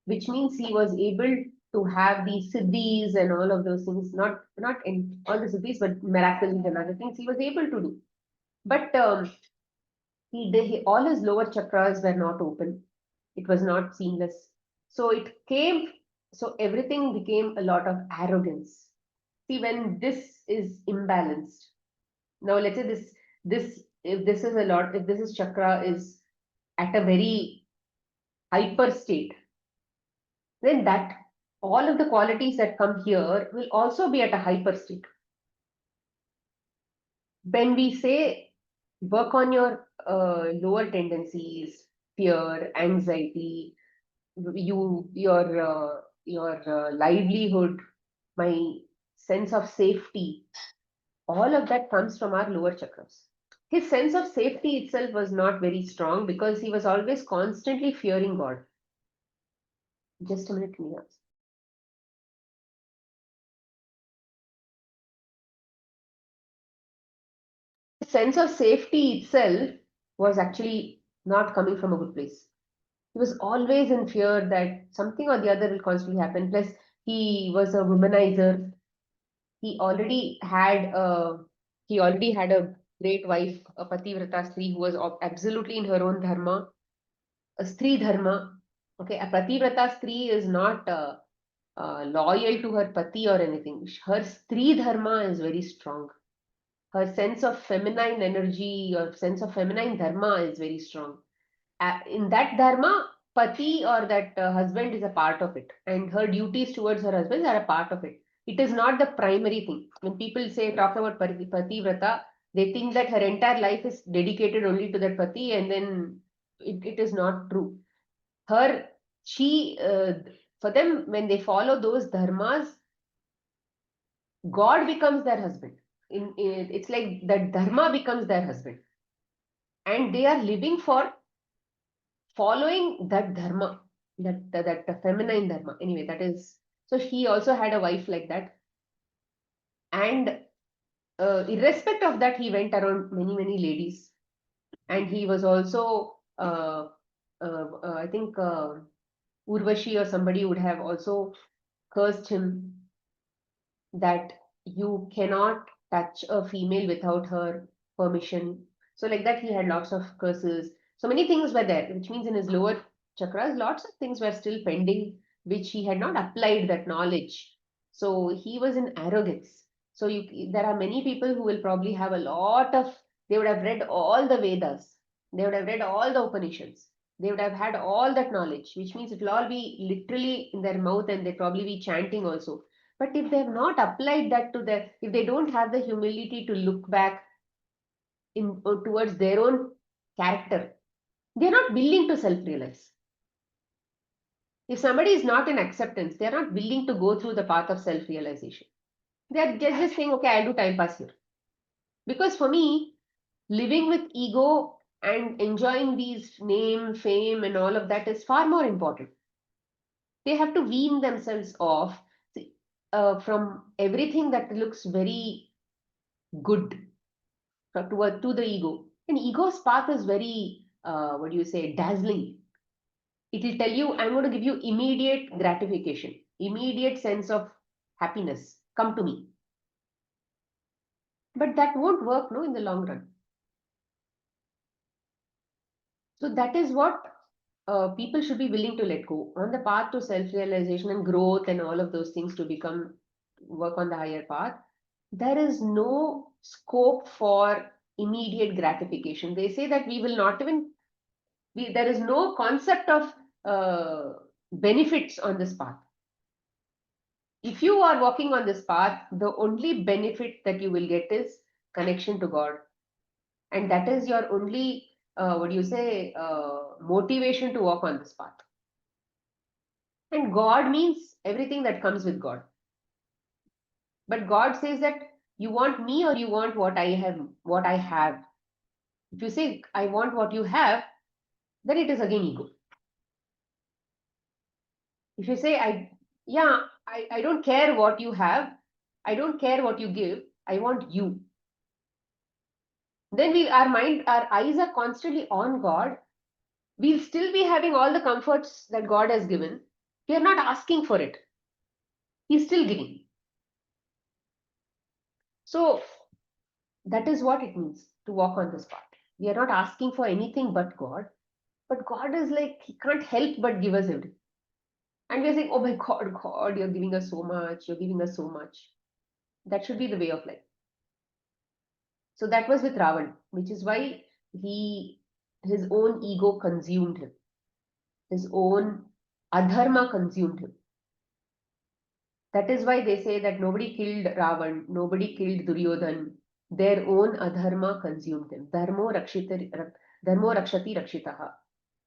which means he was able to have these siddhis and all of those things, not in all the siddhis, but miracles and other things he was able to do. But all his lower chakras were not open. It was not seamless. So so everything became a lot of arrogance. See, when this is imbalanced, now let's say if this is chakra is at a very hyper state, then that all of the qualities that come here will also be at a hyper state. When we say work on your lower tendencies, fear, anxiety, your livelihood, my sense of safety, all of that comes from our lower chakras. His sense of safety itself was not very strong because he was always constantly fearing God. Just a minute, Mia. His sense of safety itself was actually not coming from a good place. He was always in fear that something or the other will constantly happen. Plus, he was a womanizer. He already had a he already had a great wife, a Pativrata Sri, who was absolutely in her own dharma, a Stri dharma. Okay, a Pativrata Stri is not loyal to her pati or anything. Her Stri dharma is very strong. Her sense of feminine energy or sense of feminine dharma is very strong. In that dharma, pati or that husband is a part of it, and her duties towards her husband are a part of it. It is not the primary thing. When people talk about pati vrata, they think that her entire life is dedicated only to that pati, and then it is not true. Her, she, for them, when they follow those dharmas, God becomes their husband. It's like that dharma becomes their husband, and they are living for following that dharma, that feminine dharma. Anyway, that is so. He also had a wife like that, and irrespective of that, he went around many ladies, and he was also. I think Urvashi or somebody would have also cursed him that you cannot touch a female without her permission. So like that, he had lots of curses. So many things were there, which means in his lower chakras, lots of things were still pending, which he had not applied that knowledge. So he was in arrogance. So there are many people who will probably have a lot of, they would have read all the Vedas, they would have read all the Upanishads, they would have had all that knowledge, which means it will all be literally in their mouth and they probably be chanting also. But if they have not applied that to their, if they don't have the humility to look back towards their own character, they're not willing to self-realize. If somebody is not in acceptance, they're not willing to go through the path of self-realization. They're just saying, okay, I'll do time pass here. Because for me, living with ego and enjoying these name, fame, and all of that is far more important. They have to wean themselves off from everything that looks very good to the ego. And ego's path is very, what do you say, dazzling. It will tell you, I'm going to give you immediate gratification, immediate sense of happiness. Come to me. But that won't work, no, in the long run. So that is what people should be willing to let go on the path to self-realization and growth and all of those things to work on the higher path. There is no scope for immediate gratification. They say that we will not even, there is no concept of benefits on this path. If you are walking on this path, the only benefit that you will get is connection to God. And that is your only, motivation to walk on this path. And God means everything that comes with God. But God says that you want me or you want what I have. If you say, I want what you have, then it is again ego. If you say, I don't care what you have, I don't care what you give, I want you. Then our eyes are constantly on God. We'll still be having all the comforts that God has given. We are not asking for it. He's still giving. So that is what it means to walk on this path. We are not asking for anything but God. But God is like, He can't help but give us everything. And we are saying, oh my God, God, you're giving us so much, you're giving us so much. That should be the way of life. So that was with Ravan, which is why his own ego consumed him. His own adharma consumed him. That is why they say that nobody killed Ravan, nobody killed Duryodhan. Their own adharma consumed them. Dharmo rakshati rakshitaha.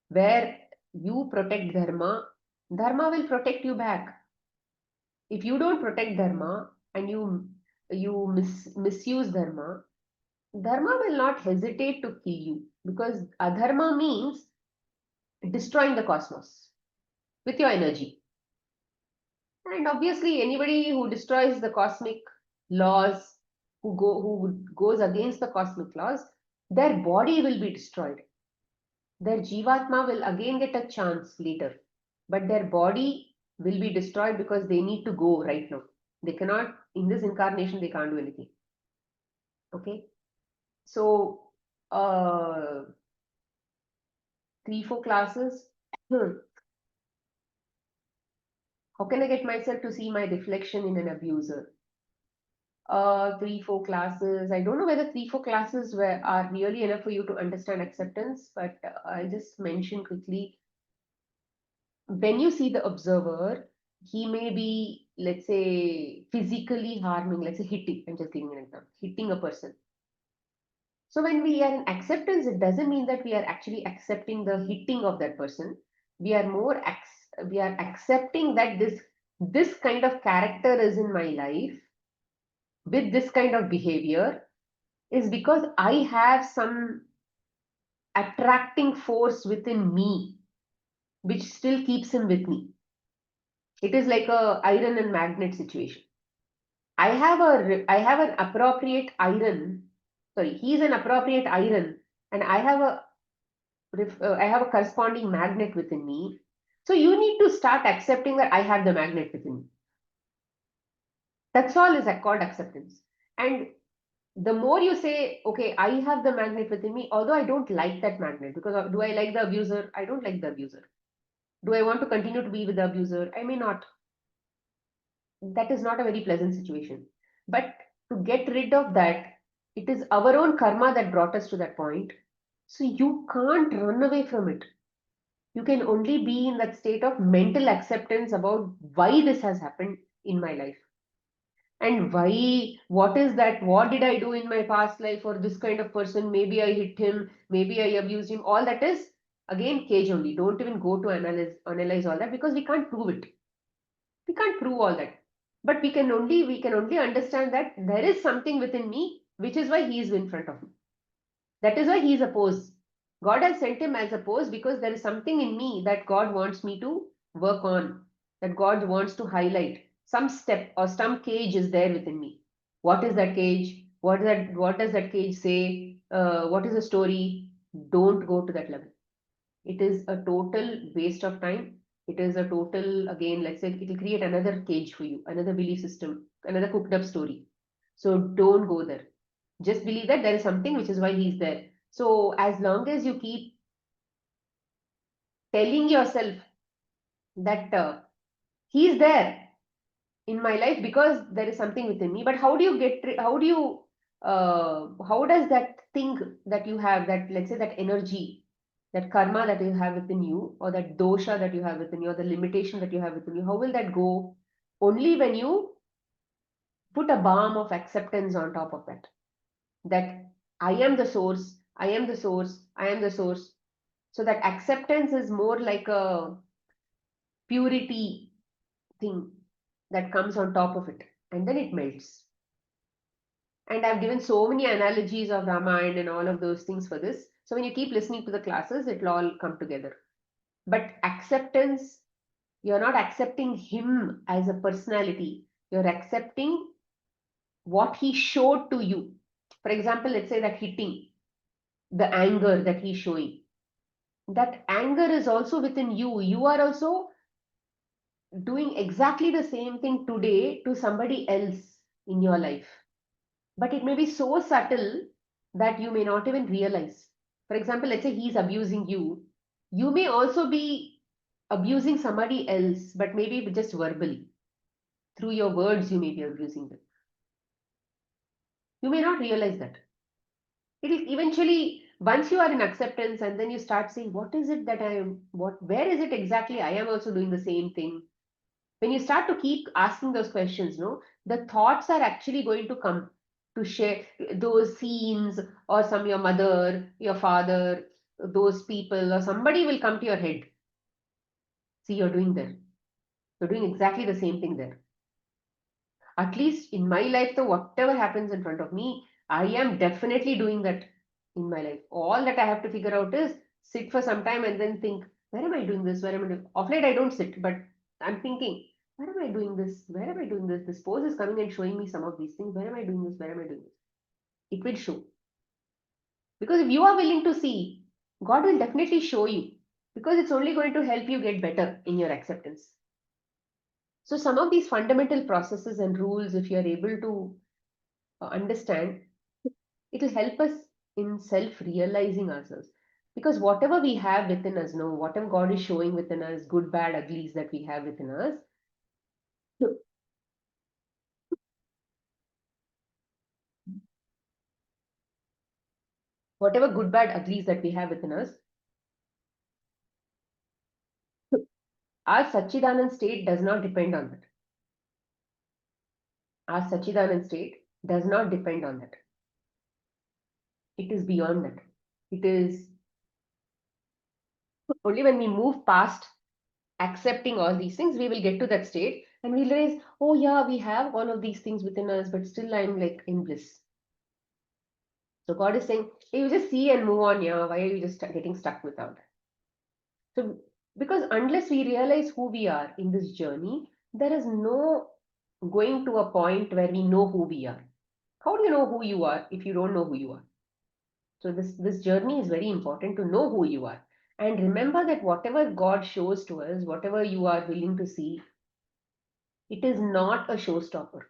Where you protect dharma, dharma will protect you back. If you don't protect dharma and you misuse dharma, dharma will not hesitate to kill you, because adharma means destroying the cosmos with your energy. And obviously, anybody who destroys the cosmic laws, who goes against the cosmic laws, their body will be destroyed. Their jivatma will again get a chance later, but their body will be destroyed because they need to go right now. They cannot, in this incarnation, they can't do anything. Okay. So, 3-4 classes. How can I get myself to see my reflection in an abuser? 3-4 classes. I don't know whether 3-4 classes are really enough for you to understand acceptance, but I'll just mention quickly. When you see the observer, he may be, let's say, physically harming, let's say hitting, I'm just giving an example, hitting a person. So when we are in acceptance, it doesn't mean that we are actually accepting the hitting of that person. We are we are accepting that this kind of character is in my life with this kind of behavior is because I have some attracting force within me which still keeps him with me. It is like a iron and magnet situation. I have an appropriate iron. Sorry, he's an appropriate iron, and I have a corresponding magnet within me. So you need to start accepting that I have the magnet within me. That's all is called acceptance. And the more you say, okay, I have the magnet within me, although I don't like that magnet, because do I like the abuser? I don't like the abuser. Do I want to continue to be with the abuser? I may not. That is not a very pleasant situation. But to get rid of that, it is our own karma that brought us to that point. So you can't run away from it. You can only be in that state of mental acceptance about why this has happened in my life. And why, what is that? What did I do in my past life for this kind of person? Maybe I hit him, maybe I abused him. All that is again cage only. Don't even go to analyze all that, because we can't prove it. We can't prove all that. But we can only understand that there is something within me, which is why he is in front of me. That is why he is opposed. God has sent him as opposed because there is something in me that God wants me to work on, that God wants to highlight. Some step or some cage is there within me. What is that cage? What does that cage say? What is the story? Don't go to that level. It is a total waste of time. It is a total, again, let's say it will create another cage for you, another belief system, another cooked up story. So don't go there. Just believe that there is something, which is why he's there. So as long as you keep telling yourself that he's there in my life because there is something within me, but how do you how does that thing that you have, that let's say that energy, that karma that you have within you, or that dosha that you have within you, or the limitation that you have within you, how will that go? Only when you put a balm of acceptance on top of that. That I am the source, I am the source, I am the source. So that acceptance is more like a purity thing that comes on top of it, and then it melts. And I've given so many analogies of Ramayana and all of those things for this. So when you keep listening to the classes, it'll all come together. But acceptance, you're not accepting him as a personality, you're accepting what he showed to you. For example, let's say that hitting, the anger that he's showing. That anger is also within you. You are also doing exactly the same thing today to somebody else in your life. But it may be so subtle that you may not even realize. For example, let's say he's abusing you. You may also be abusing somebody else, but maybe just verbally. Through your words, you may be abusing them. You may not realize that. It will eventually, once you are in acceptance and then you start saying, what is it that I am, where is it exactly I am also doing the same thing? When you start to keep asking those questions, no, the thoughts are actually going to come to share those scenes, or some your mother, your father, those people, or somebody will come to your head. See, you're doing there. You're doing exactly the same thing there. At least in my life, though, whatever happens in front of me, I am definitely doing that in my life. All that I have to figure out is sit for some time and then think, where am I doing this? Where am I doing? Of late, I don't sit, but I'm thinking, where am I doing this? Where am I doing this? This pose is coming and showing me some of these things. Where am I doing this? Where am I doing this? It will show. Because if you are willing to see, God will definitely show you. Because it's only going to help you get better in your acceptance. So some of these fundamental processes and rules, if you are able to understand, it will help us in self-realizing ourselves. Because whatever we have within us, no, whatever God is showing within us, good, bad, uglies that we have within us, whatever good, bad, uglies that we have within us, our Sachidanand state does not depend on that. Our Sachidanand state does not depend on that. It is beyond that. It is only when we move past accepting all these things, we will get to that state and we'll realize, oh yeah, we have all of these things within us, but still I'm like in bliss. So God is saying, hey, you just see and move on, yeah. Why are you just getting stuck without? So because unless we realize who we are in this journey, there is no going to a point where we know who we are. How do you know who you are if you don't know who you are? So this journey is very important to know who you are. And remember that whatever God shows to us, whatever you are willing to see, it is not a showstopper.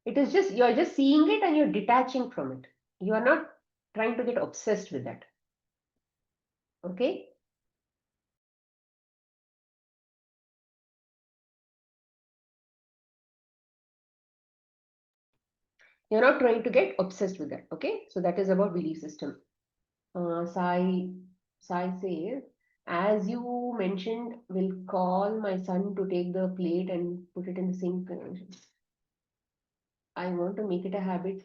It is just, you're just seeing it and you're detaching from it. You are not trying to get obsessed with that. Okay? You're not trying to get obsessed with that. Okay? So that is about belief system. Sai says, as you mentioned, will call my son to take the plate and put it in the sink. I want to make it a habit.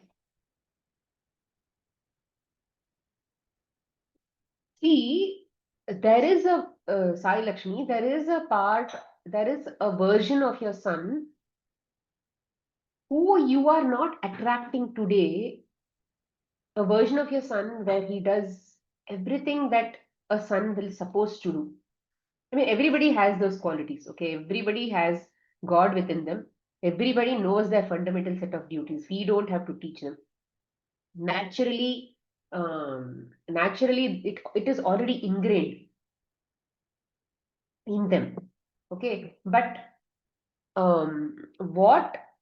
See, there is a Sai Lakshmi, there is a part, there is a version of your son who you are not attracting today, a version of your son where he does everything that a son will supposed to do. I mean, everybody has those qualities, okay? Everybody has God within them. Everybody knows their fundamental set of duties. We don't have to teach them. Naturally, it is already ingrained in them. Okay, but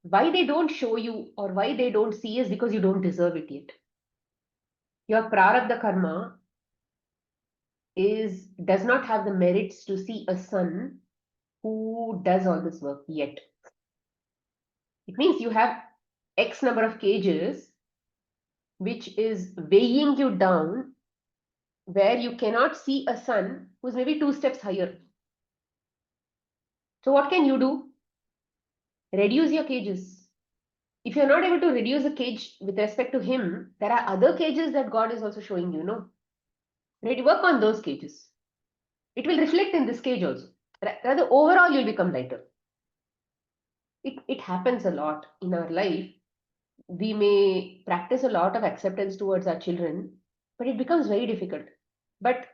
why they don't show you or why they don't see is because you don't deserve it yet. Your prarabdha karma does not have the merits to see a son who does all this work yet. It means you have X number of cages which is weighing you down, where you cannot see a sun who's maybe 2 steps higher. So what can you do? Reduce your cages. If you're not able to reduce a cage with respect to him, there are other cages that God is also showing you, no? Work on those cages. It will reflect in this cage also. Rather, overall, you'll become lighter. It happens a lot in our life. We may practice a lot of acceptance towards our children, but it becomes very difficult. But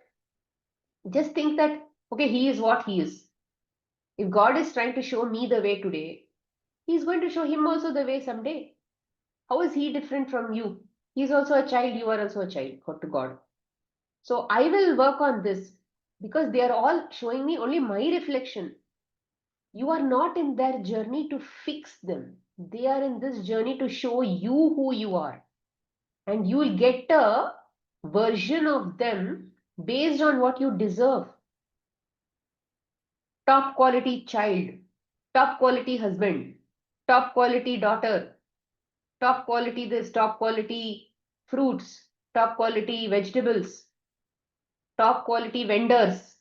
just think that, okay, he is what he is. If God is trying to show me the way today, he's going to show him also the way someday. How is he different from you? He's also a child, you are also a child to God. So I will work on this because they are all showing me only my reflection. You are not in their journey to fix them. They are in this journey to show you who you are. And you will get a version of them based on what you deserve. Top quality child, top quality husband, top quality daughter, top quality this, top quality fruits, top quality vegetables, top quality vendors,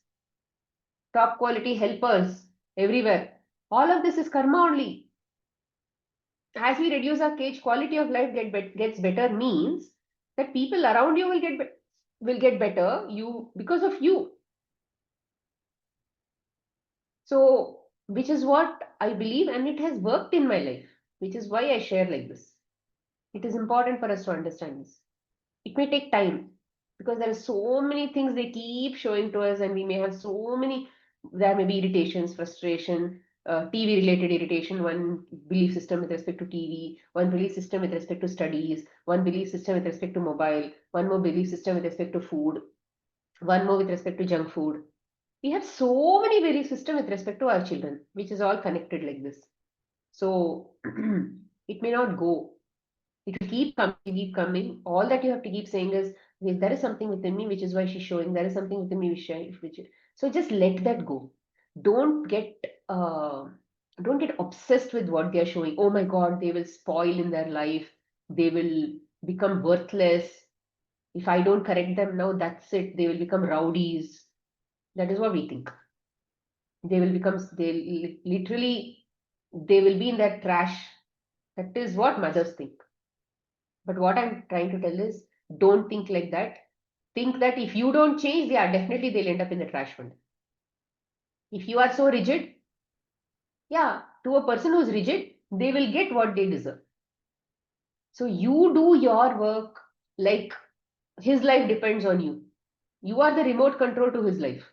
top quality helpers everywhere. All of this is karma only. As we reduce our cage, quality of life gets better means that people around you will get better you because of you. So, which is what I believe, and it has worked in my life, which is why I share like this. It is important for us to understand this. It may take time because there are so many things they keep showing to us, and we may have so many. There may be irritations, frustration, TV related irritation, one belief system with respect to TV, one belief system with respect to studies, one belief system with respect to mobile, one more belief system with respect to food, one more with respect to junk food. We have so many belief systems with respect to our children, which is all connected like this. So it may not go. It will keep coming, keep coming. All that you have to keep saying is, "Yes, there is something within me, which is why she's showing. There is something within me, so just let that go. Don't get uh, don't get obsessed with what they are showing. Oh my God, they will spoil in their life. They will become worthless. If I don't correct them now, that's it. They will become rowdies. That is what we think. They will become, literally, they will be in that trash. That is what mothers think. But what I'm trying to tell is, don't think like that. Think that if you don't change, yeah, definitely they'll end up in the trash fund. If you are so rigid, yeah, to a person who's rigid, they will get what they deserve. So you do your work like his life depends on you. You are the remote control to his life.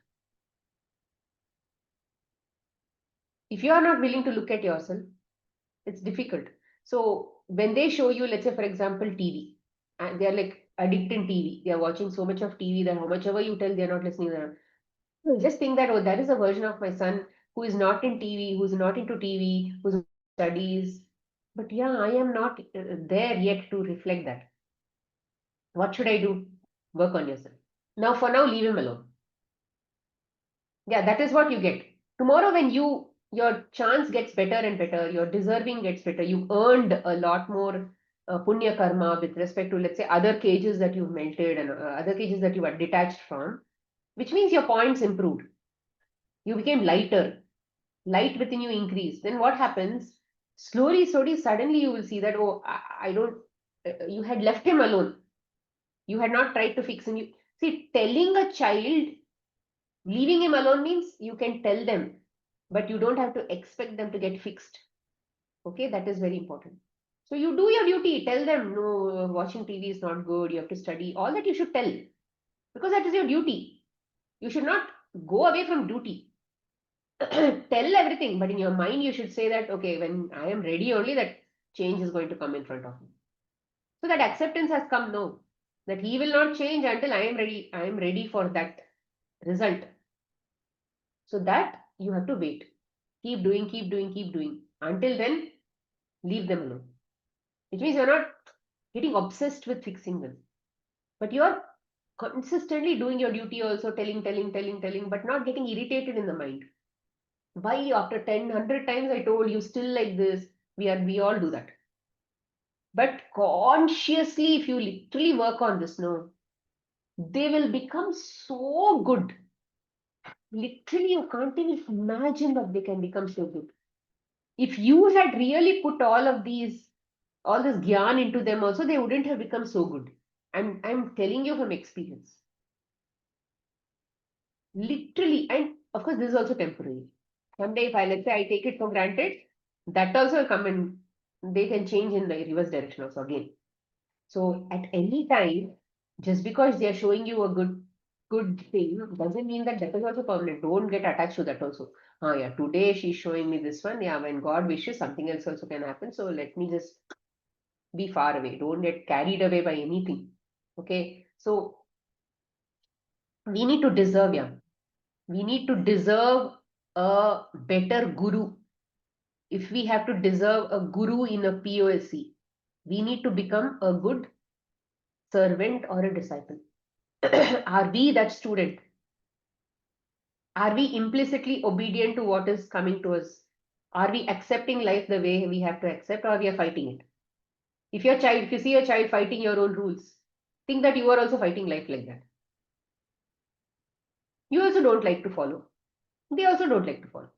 If you are not willing to look at yourself, it's difficult. So when they show you, let's say, for example, TV, and they're like addicted in TV, they're watching so much of TV that how much ever you tell, they're not listening. Just think that, oh, that is a version of my son who is not in TV, who's not into TV, who's studies. But yeah, I am not there yet to reflect that. What should I do? Work on yourself. Now, for now, leave him alone. Yeah, that is what you get. Tomorrow, when your chance gets better and better, your deserving gets better, you've earned a lot more punya karma with respect to, let's say, other cages that you've melted and other cages that you are detached from, which means your points improved. You became lighter, light within you increase. Then what happens? Slowly, slowly, suddenly you will see that, oh, I don't, you had left him alone. You had not tried to fix him. See, telling a child, leaving him alone means you can tell them, but you don't have to expect them to get fixed. Okay, that is very important. So you do your duty, tell them, no, watching TV is not good, you have to study, all that you should tell, because that is your duty. You should not go away from duty. Tell everything, but in your mind you should say that, okay, when I am ready, only that change is going to come in front of me. So that acceptance has come now, that he will not change until I am ready. I am ready for that result. So that you have to wait. Keep doing, keep doing, keep doing. Until then, leave them alone. Which means you're not getting obsessed with fixing them. But you're consistently doing your duty, also telling, but not getting irritated in the mind. Why after 10, 100 times I told you still like this? We all do that. But consciously, if you literally work on this, no, they will become so good. Literally, you can't even imagine that they can become so good. If you had really put all this gyan into them also, they wouldn't have become so good. I'm telling you from experience. Literally, and of course, this is also temporary. Someday, if let's say I take it for granted, that also will come and they can change in the reverse direction also again. So at any time, just because they are showing you a good thing doesn't mean that that is also permanent. Don't get attached to that also. Yeah, today she's showing me this one. Yeah, when God wishes, something else also can happen. So let me just be far away. Don't get carried away by anything. Okay. So we need to deserve, yeah. We need to deserve a better guru. If we have to deserve a guru in a POSC, we need to become a good servant or a disciple. Are we that student? Are we implicitly obedient to what is coming to us? Are we accepting life the way we have to accept, or we are fighting it? If you see a child fighting your own rules, think that you are also fighting life like that. You also don't like to follow. They also don't like to follow.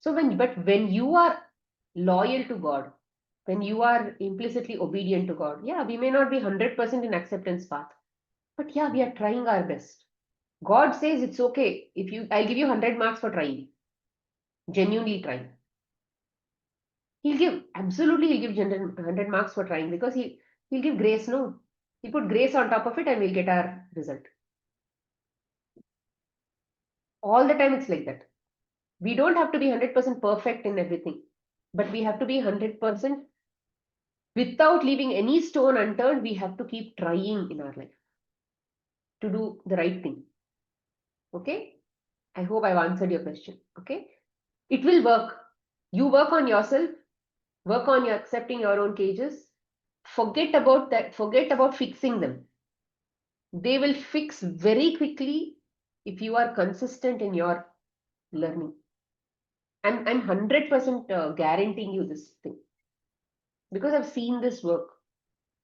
So when you are loyal to God, when you are implicitly obedient to God, yeah, we may not be 100% in acceptance path, but yeah, we are trying our best. God says it's okay if I'll give you 100 marks for trying, genuinely trying. He'll give 100 marks for trying because he'll give grace. No, he put grace on top of it and we'll get our result. All the time it's like that. We don't have to be 100% perfect in everything, but we have to be 100% without leaving any stone unturned. We have to keep trying in our life to do the right thing. Okay. I hope I've answered your question. Okay. It will work. You work on yourself, work on your accepting your own cages. Forget about that. Forget about fixing them. They will fix very quickly if you are consistent in your learning. I'm 100% guaranteeing you this thing because I've seen this work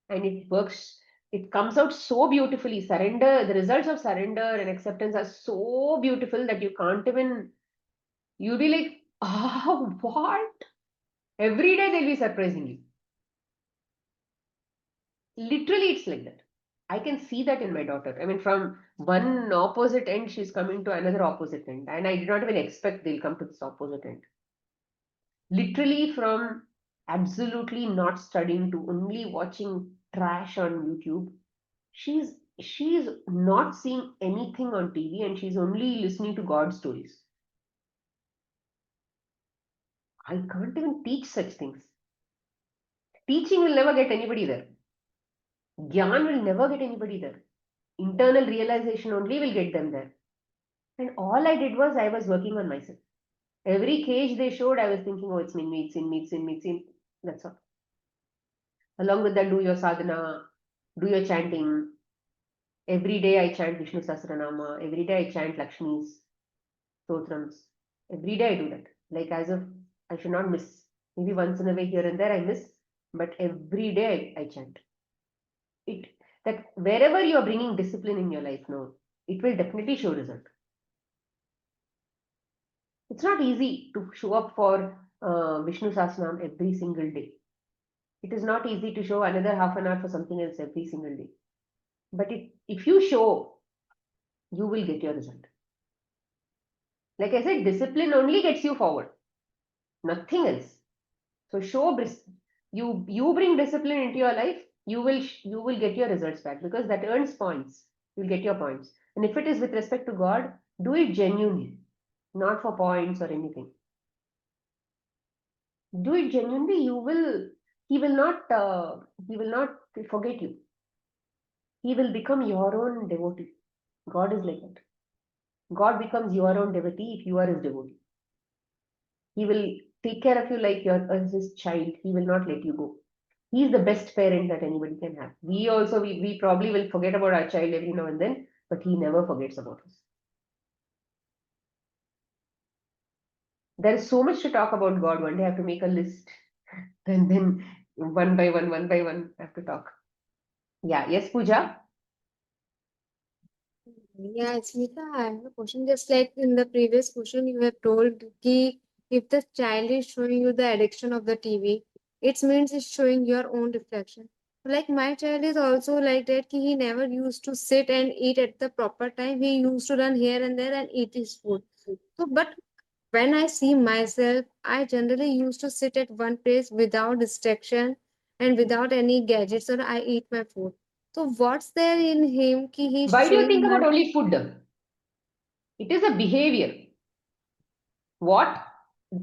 and it works. It comes out so beautifully. Surrender, the results of surrender and acceptance are so beautiful that you can't even, you'll be like, oh, what? Every day they'll be surprising you. Literally, it's like that. I can see that in my daughter. I mean, from one opposite end, she's coming to another opposite end. And I did not even expect they'll come to this opposite end. Literally, from absolutely not studying to only watching trash on YouTube, she's not seeing anything on TV and she's only listening to God stories. I can't even teach such things. Teaching will never get anybody there. Gyan will never get anybody there. Internal realization only will get them there. And all I did was I was working on myself. Every cage they showed, I was thinking, oh, it's in me, it's in me, it's in me, it's in. That's all. Along with that, do your sadhana, do your chanting. Every day I chant Vishnu Sahasranama. Every day I chant Lakshmi's stotrams. Every day I do that. Like as if I should not miss. Maybe once in a way here and there I miss, but every day I chant. It that wherever you are bringing discipline in your life now, it will definitely show result. It's not easy to show up for Vishnu Sahasranam every single day. It is not easy to show another half an hour for something else every single day. But if you show, you will get your result. Like I said, discipline only gets you forward, nothing else. So you bring discipline into your life, you will get your results back because that earns points. You'll get your points. And if it is with respect to God, do it genuinely, not for points or anything. Do it genuinely. He will not forget you. He will become your own devotee. God is like that. God becomes your own devotee if you are his devotee. He will take care of you like you're his child. He will not let you go. He is the best parent that anybody can have. We probably will forget about our child every now and then, but he never forgets about us. There is so much to talk about God. One day I have to make a list and then One by one, I have to talk. Yeah, yes, Pooja? Yeah, Smita, I have a question. Just like in the previous question, you have told ki if the child is showing you the addiction of the TV, it means it's showing your own reflection. Like my child is also like that. Ki he never used to sit and eat at the proper time. He used to run here and there and eat his food. So, but when I see myself, I generally used to sit at one place without distraction and without any gadgets, or I eat my food. So what's there in him ki he's Why do you think showing about my only food? It is a behavior. What?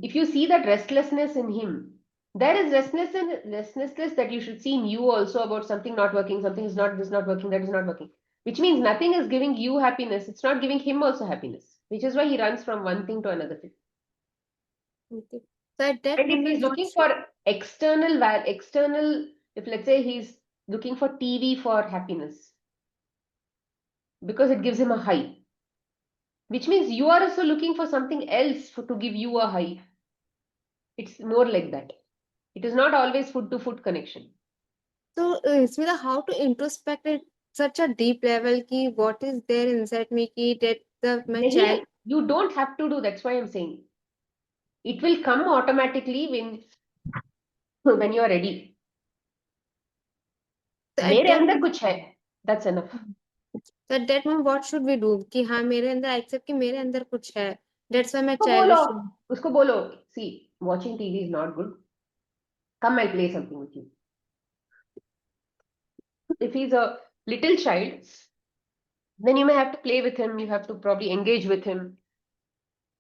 If you see that restlessness in him, there is restlessness that you should see in you also about something not working, something is not this not working, that is not working. Which means nothing is giving you happiness. It's not giving him also happiness. Which is why he runs from one thing to another thing. okay. So at that And if he's moment, what looking should for external, if let's say he's looking for TV for happiness, because it gives him a high, which means you are also looking for something else to give you a high. It's more like that. It is not always food to food connection. so Smita, how to introspect at such a deep level ki what is there inside me ki that my child. You don't have to do. That's why I'm saying it will come automatically when you are ready. So at मेरे that अंदर कुछ है. That's enough. so at that moment, what should we do कि हाँ मेरे अंदर accept कि मेरे अंदर कुछ है. That's why my उसको child बोलो, is showing. उसको बोलो. See, watching TV is not good. Come, I'll play something with you. If he's a little child, then you may have to play with him. You have to probably engage with him.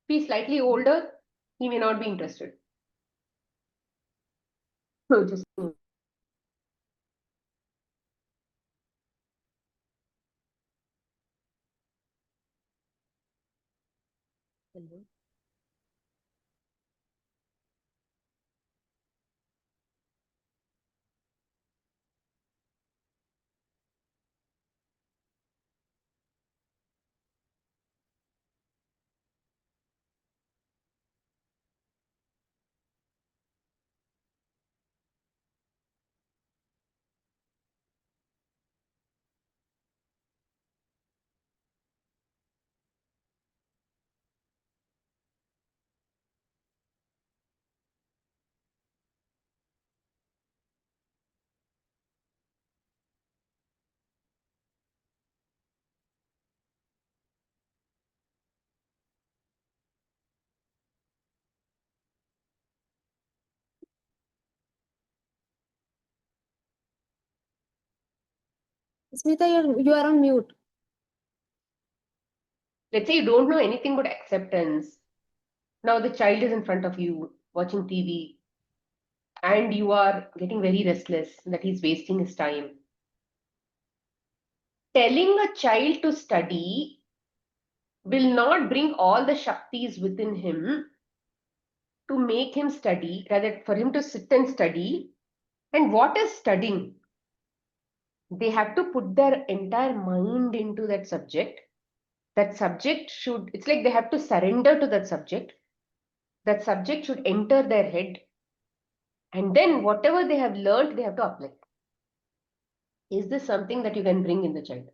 If he's slightly older, he may not be interested. So just Smita, you are on mute. let's say you don't know anything but acceptance. Now the child is in front of you watching TV and you are getting very restless that he's wasting his time. Telling a child to study will not bring all the shaktis within him to make him study, rather for him to sit and study. And what is studying? They have to put their entire mind into that subject. That subject should, it's like they have to surrender to that subject. That subject should enter their head. And then whatever they have learned, they have to apply. Is this something that you can bring in the child?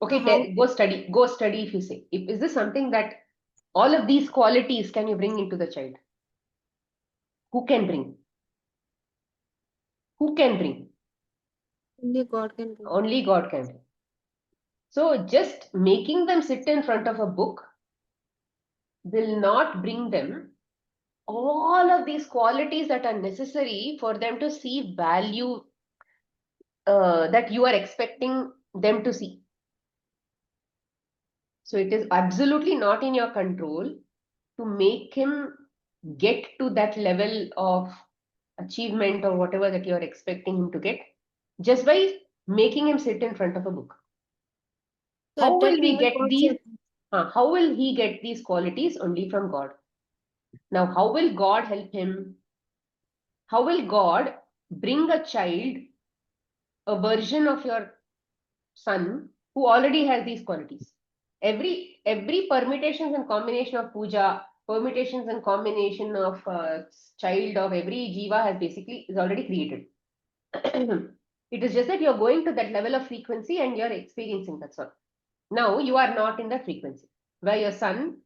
Okay, How go study if you say. Is this something that all of these qualities can you bring into the child? Who can bring? Who can bring? only God can do. Only God can bring. So just making them sit in front of a book will not bring them all of these qualities that are necessary for them to see value that you are expecting them to see. So it is absolutely not in your control to make him get to that level of achievement or whatever that you are expecting him to get just by making him sit in front of a book. So How at will that we moment, get what these? should How will he get these qualities? Only from God. Now, how will God help him? How will God bring a child, a version of your son who already has these qualities? Every permutations and combination of puja, permutations and combination of child of every jiva has basically is already created. It is just that you're going to that level of frequency and you're experiencing, that's all. Now you are not in that frequency where your son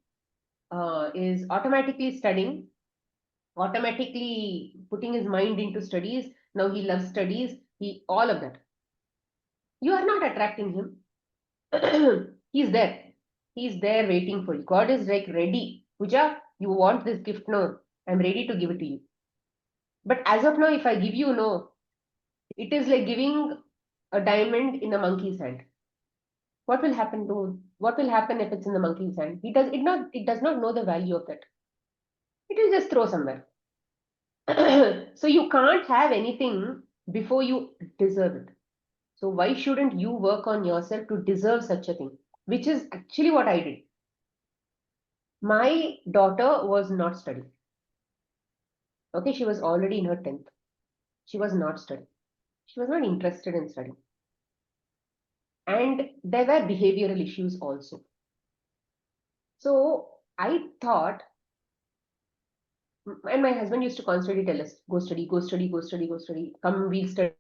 is automatically studying, automatically putting his mind into studies. Now he loves studies, he all of that. You are not attracting him. He's there. He's there waiting for you. God is like ready. Puja, you want this gift? No, I'm ready to give it to you. But as of now, if I give you no, it is like giving a diamond in a monkey's hand. What will happen to what will happen if it's in the monkey's hand? It does not know the value of that. It will just throw somewhere. So you can't have anything before you deserve it. So why shouldn't you work on yourself to deserve such a thing? Which is actually what I did. My daughter was not studying. Okay, she was already in her 10th. She was not studying. She was not interested in studying. And there were behavioral issues also. So I thought, and my husband used to constantly tell us, go study, go study, go study, go study, come, we'll study.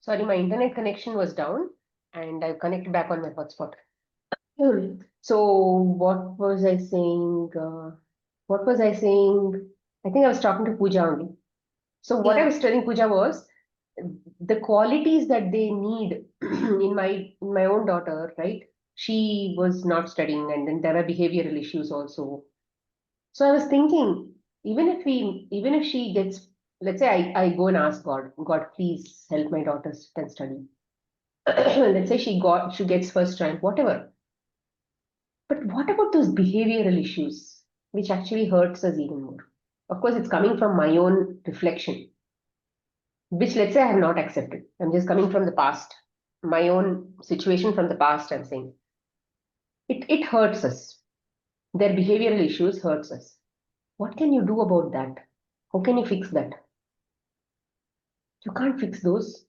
Sorry, my internet connection was down and I've connected back on my hotspot. So what was I saying? What was I saying? I think I was talking to Pooja only. So what I Yeah. was telling Pooja was the qualities that they need in my own daughter, right? She was not studying, and then there were behavioral issues also. So I was thinking, even if she gets, let's say I go and ask God, God, please help my daughter can study. Let's say she gets first rank, whatever. But what about those behavioral issues, which actually hurts us even more? Of course, it's coming from my own reflection, which let's say I have not accepted. I'm just coming from the past, my own situation from the past. I'm saying it hurts us. Their behavioral issues hurts us. What can you do about that? How can you fix that? You can't fix those.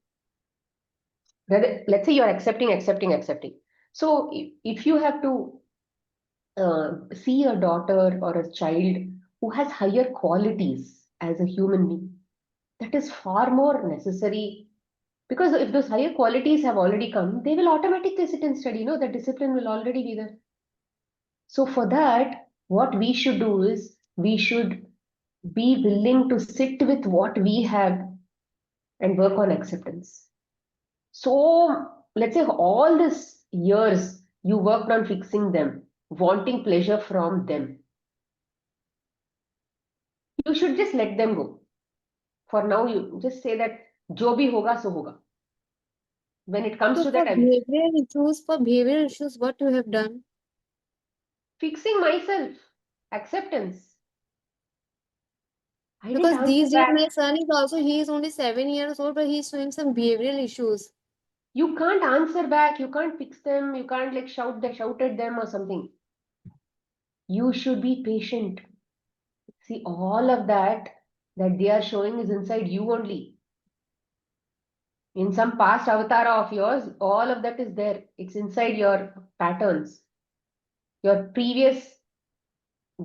Let's say you're accepting. So if you have to see a daughter or a child who has higher qualities as a human being, that is far more necessary, because if those higher qualities have already come, they will automatically sit and study. The discipline will already be there. So for that, what we should do is we should be willing to sit with what we have and work on acceptance. So let's say all these years you worked on fixing them, wanting pleasure from them. You should just let them go. For now, you just say that jo bhi hoga so hoga. When it comes So to that, for I'm behavioral issues, what you have done? fixing myself, acceptance. I didn't Because answer these days back. my son is also, he is only 7 years old, but he's showing some behavioral issues. You can't answer back. You can't fix them. You can't like shout at them or something. You should be patient. See, all of that they are showing is inside you only. In some past avatar of yours, all of that is there. It's inside your patterns, your previous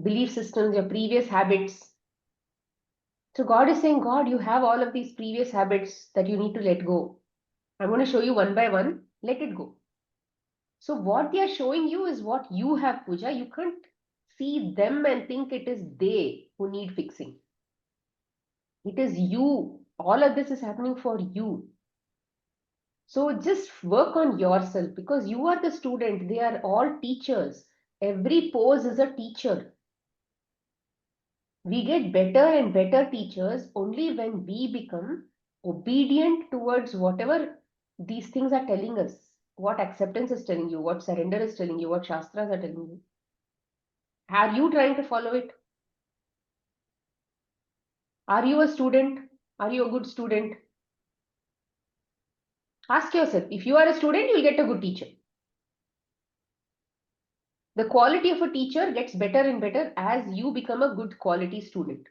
belief systems, your previous habits. So God is saying, God, you have all of these previous habits that you need to let go. I'm going to show you one by one. Let it go. So what they are showing you is what you have, Pooja. You can't see them and think it is they who need fixing. It is you. All of this is happening for you. So just work on yourself, because you are the student. They are all teachers. Every pose is a teacher. We get better and better teachers only when we become obedient towards whatever these things are telling us. What acceptance is telling you, what surrender is telling you, what shastras are telling you. Are you trying to follow it? Are you a student? Are you a good student? Ask yourself. If you are a student, you'll get a good teacher. The quality of a teacher gets better and better as you become a good quality student.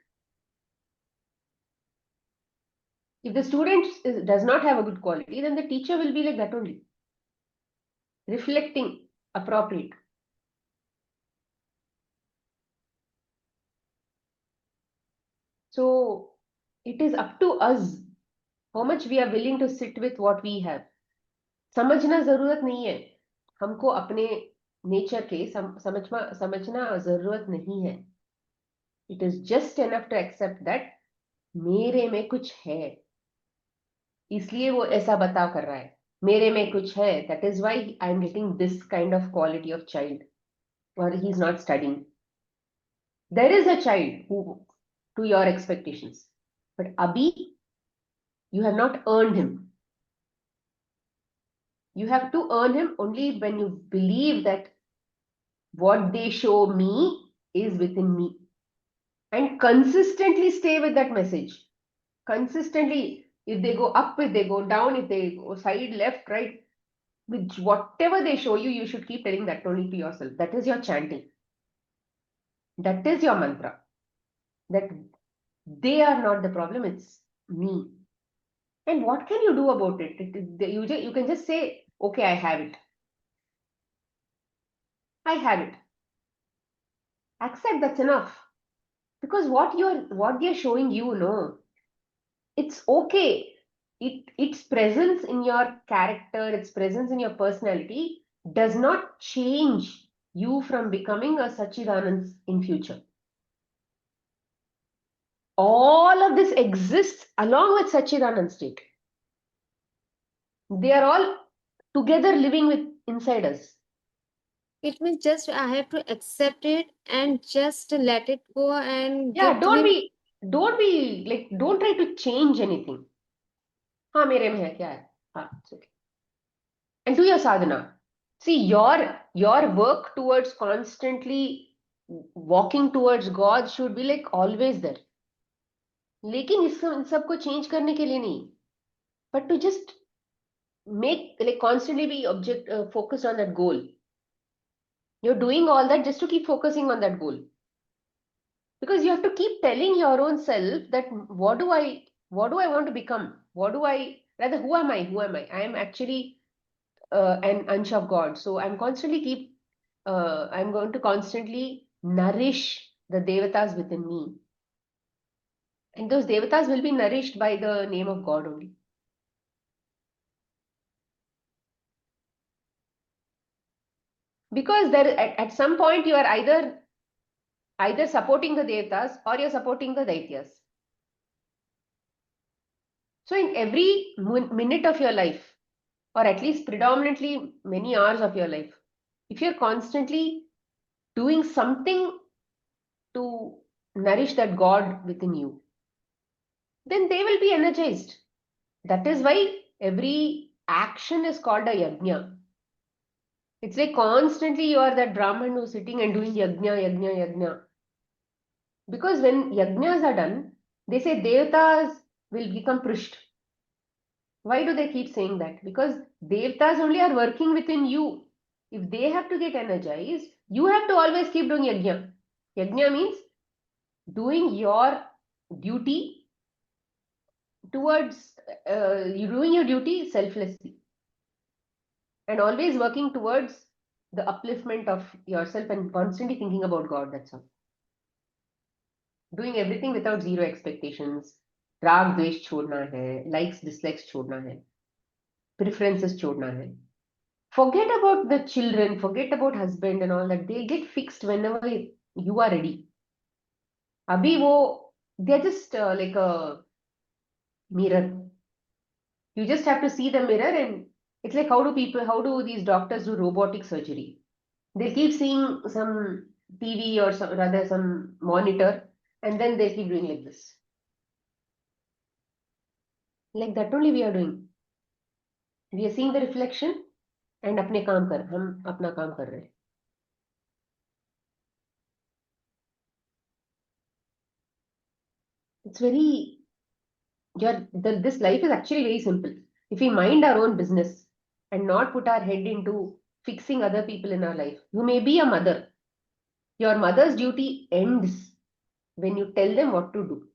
If the student does not have a good quality, then the teacher will be like that only. Reflecting appropriate. So it is up to us how much we are willing to sit with what we have. समझना जरूरत नहीं है. हमको अपने nature के समझना जरूरत नहीं है. It is just enough to accept that मेरे में कुछ है, इसलिए वो ऐसा बता कर रहा है. मेरे में कुछ है, that is why I am getting this kind of quality of child, or he is not studying. There is a child who to your expectations, but abhi you have not earned him. You have to earn him only when you believe that what they show me is within me, and consistently stay with that message. Consistently, if they go up, if they go down, if they go side, left, right, with whatever they show you, you should keep telling that only to yourself. That is your chanting. That is your mantra. That they are not the problem, it's me. And what can you do about it? You can just say, okay, I have it. I have it. Accept, that's enough. Because what they're showing you, no, it's okay. Its presence in your character, its presence in your personality does not change you from becoming a Sachidanand in future. All of this exists along with Satchidanand state. They are all together living with inside us. It means just I have to accept it and just let it go and Yeah, give to him. don't try to change anything. हाँ मेरे में है क्या है? हाँ, it's okay. And do your sadhana. See, your work towards constantly walking towards God should be like always there. लेकिन इन सबको change करने के लिए नहीं, but to just make like constantly be focused on that goal. You're doing all that just to keep focusing on that goal. Because you have to keep telling your own self that what do I want to become? Who am I? I am actually an ansh of God. So I'm going to constantly nourish the devatas within me. And those devatas will be nourished by the name of God only. Because at some point you are either supporting the devatas or you're supporting the daityas. So in every minute of your life, or at least predominantly many hours of your life, if you're constantly doing something to nourish that God within you, then they will be energized. That is why every action is called a yajna. It's like constantly you are that Brahman who's sitting and doing yajna. Because when yajnas are done, they say devatas will become prisht. Why do they keep saying that? Because devatas only are working within you. If they have to get energized, you have to always keep doing yajna. Yajna means doing your duty towards, you doing your duty selflessly. And always working towards the upliftment of yourself and constantly thinking about God, that's all. Doing everything without zero expectations. राग द्वेष छोड़ना है, likes dislikes छोड़ना है, preferences छोड़ना है. Forget about the children, forget about husband and all that. They'll get fixed whenever you are ready. Abhi wo, they're just like a mirror. You just have to see the mirror, and it's like how do these doctors do robotic surgery? They keep seeing some TV or some monitor, and then they keep doing like this. Like that only we are doing. We are seeing the reflection and हम अपना काम कर रहे हैं. It's very, this life is actually very simple. If we mind our own business and not put our head into fixing other people in our life. You may be a mother. Your mother's duty ends when you tell them what to do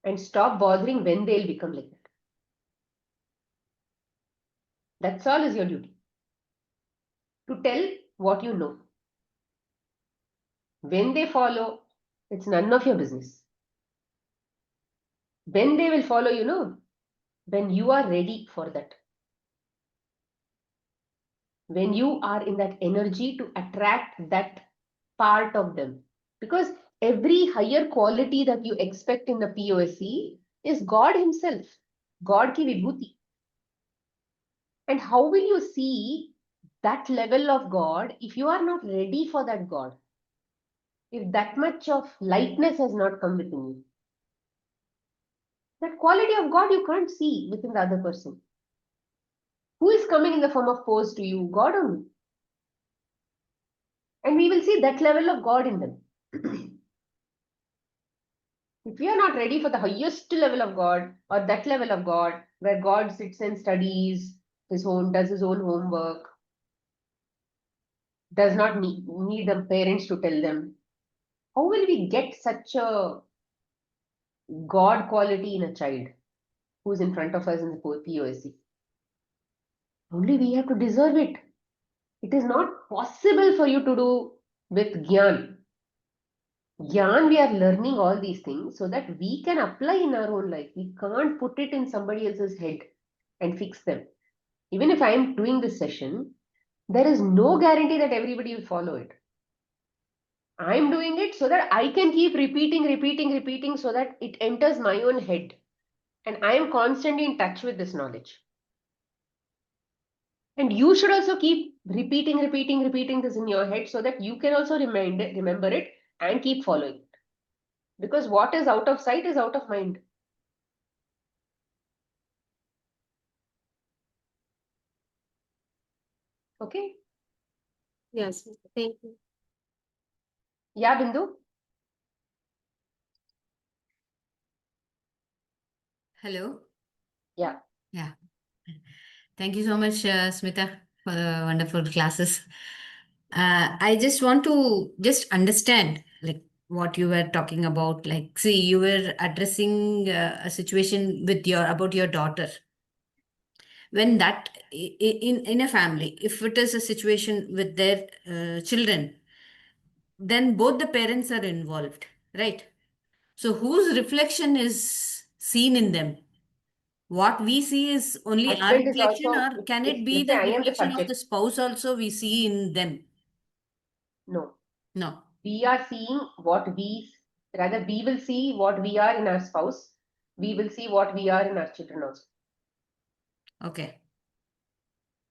and stop bothering when they'll become like that. That's all is your duty. To tell what you know. When they follow, it's none of your business. When they will follow, when you are ready for that. When you are in that energy to attract that part of them. Because every higher quality that you expect in the POSC is God himself. God ki vibhuti. And how will you see that level of God if you are not ready for that God? If that much of lightness has not come within you. That quality of God you can't see within the other person. Who is coming in the form of pose to you? God only. And we will see that level of God in them. If we are not ready for the highest level of God or that level of God where God sits and studies does his own homework, does not need the parents to tell them, how will we get such a God quality in a child who's in front of us in the POSC? Only we have to deserve it. It is not possible for you to do with Gyan. Gyan, we are learning all these things so that we can apply in our own life. We can't put it in somebody else's head and fix them. Even if I am doing this session, there is no guarantee that everybody will follow it. I'm doing it so that I can keep repeating so that it enters my own head. And I am constantly in touch with this knowledge. And you should also keep repeating this in your head so that you can also remember it and keep following it. Because what is out of sight is out of mind. Okay? Yes, thank you. Yeah, Bindu? Hello. Yeah. Yeah. Thank you so much, Smita, for the wonderful classes. I just want to just understand like what you were talking about. Like, see, you were addressing a situation with about your daughter. When that in a family, if it is a situation with their children, then both the parents are involved, right? So whose reflection is seen in them? What we see is only our Husband is reflection, also, or can if it be let's say the I am the reflection of subject. the spouse also we see in them? No. No. We are seeing rather we will see what we are in our spouse. We will see what we are in our children also. Okay.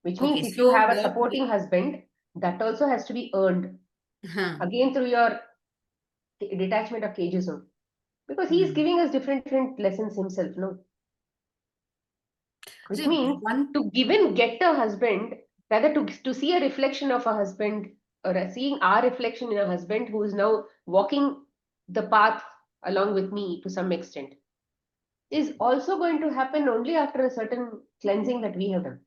Which Okay, means if you so have a what supporting husband, that also has to be earned. Huh. Again through your detachment of cages on. Because he is giving us different lessons himself, no? Which See, means to even get a husband, rather to see a reflection of a husband or seeing our reflection in a husband who is now walking the path along with me to some extent, is also going to happen only after a certain cleansing that we have done.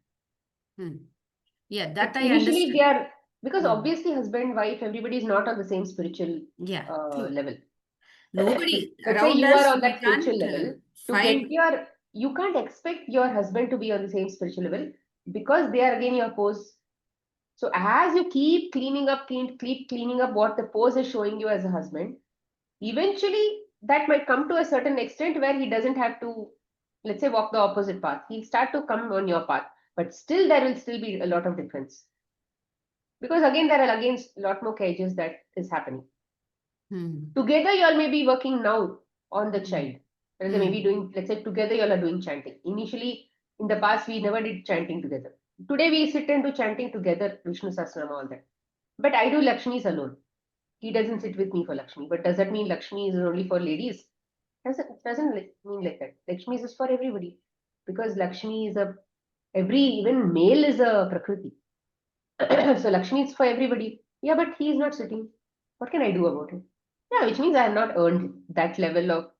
Yeah, that I Initially, understood. they are, because Hmm. obviously husband, wife, everybody is not on the same spiritual Yeah, true. level. Nobody Let's say around you are us, on we that spiritual can't level. To find. get you can't expect your husband to be on the same spiritual level because they are again your pose. So as you keep cleaning up, keep cleaning up what the pose is showing you as a husband, eventually that might come to a certain extent where he doesn't have to, let's say, walk the opposite path. He'll start to come on your path, but still there will still be a lot of difference. Because again, there are again a lot more cages that is happening. Together, you all may be working now on the child. Let's say maybe doing, let's say together you all are doing chanting. Initially, in the past, we never did chanting together. Today we sit and do chanting together, Vishnu Sahasranama, all that. But I do Lakshmi's alone. He doesn't sit with me for Lakshmi. But does that mean Lakshmi is only for ladies? Doesn't mean like that. Lakshmi is for everybody. Because Lakshmi is even male is a Prakriti. So Lakshmi is for everybody. Yeah, but he is not sitting. What can I do about it? Yeah, which means I have not earned that level of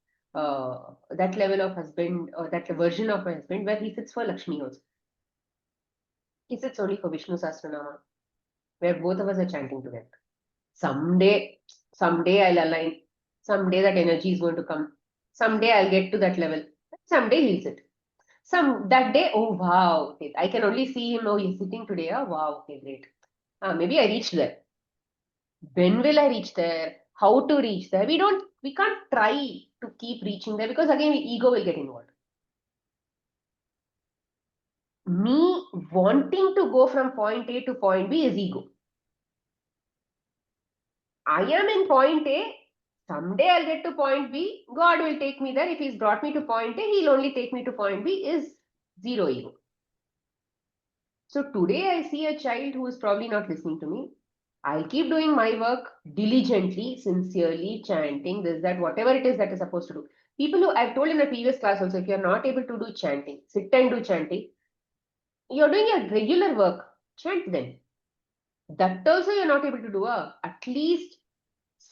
husband or that version of my husband where he sits for Lakshmi also. He sits only for Vishnu Sahasranama, where both of us are chanting together. Someday I'll align. Someday that energy is going to come. Someday I'll get to that level. Someday he'll sit. That day, oh wow, okay, I can only see him. Oh, he's sitting today. Oh wow, okay, great. Maybe I reached there. When will I reach there? How to reach there? We can't try to keep reaching there because again, ego will get involved. Me wanting to go from point A to point B is ego. I am in point A. Someday I'll get to point B. God will take me there. If he's brought me to point A, he'll only take me to point B is zero ego. So today I see a child who is probably not listening to me. I'll keep doing my work diligently, sincerely, chanting, this, that, whatever it is that is supposed to do. People who I've told in a previous class also, if you're not able to do chanting, sit and do chanting, you're doing your regular work, chant then. That also you're not able to do, at least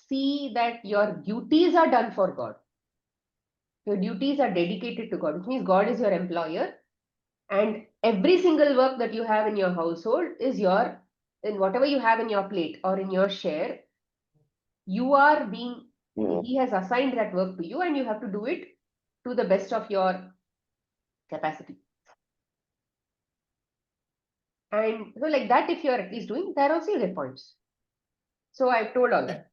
see that your duties are done for God. Your duties are dedicated to God, which means God is your employer. And every single work that you have in your household is in whatever you have in your plate or in your share, he has assigned that work to you and you have to do it to the best of your capacity. And so like that, if you're at least doing, there also you get points. So I've told all that.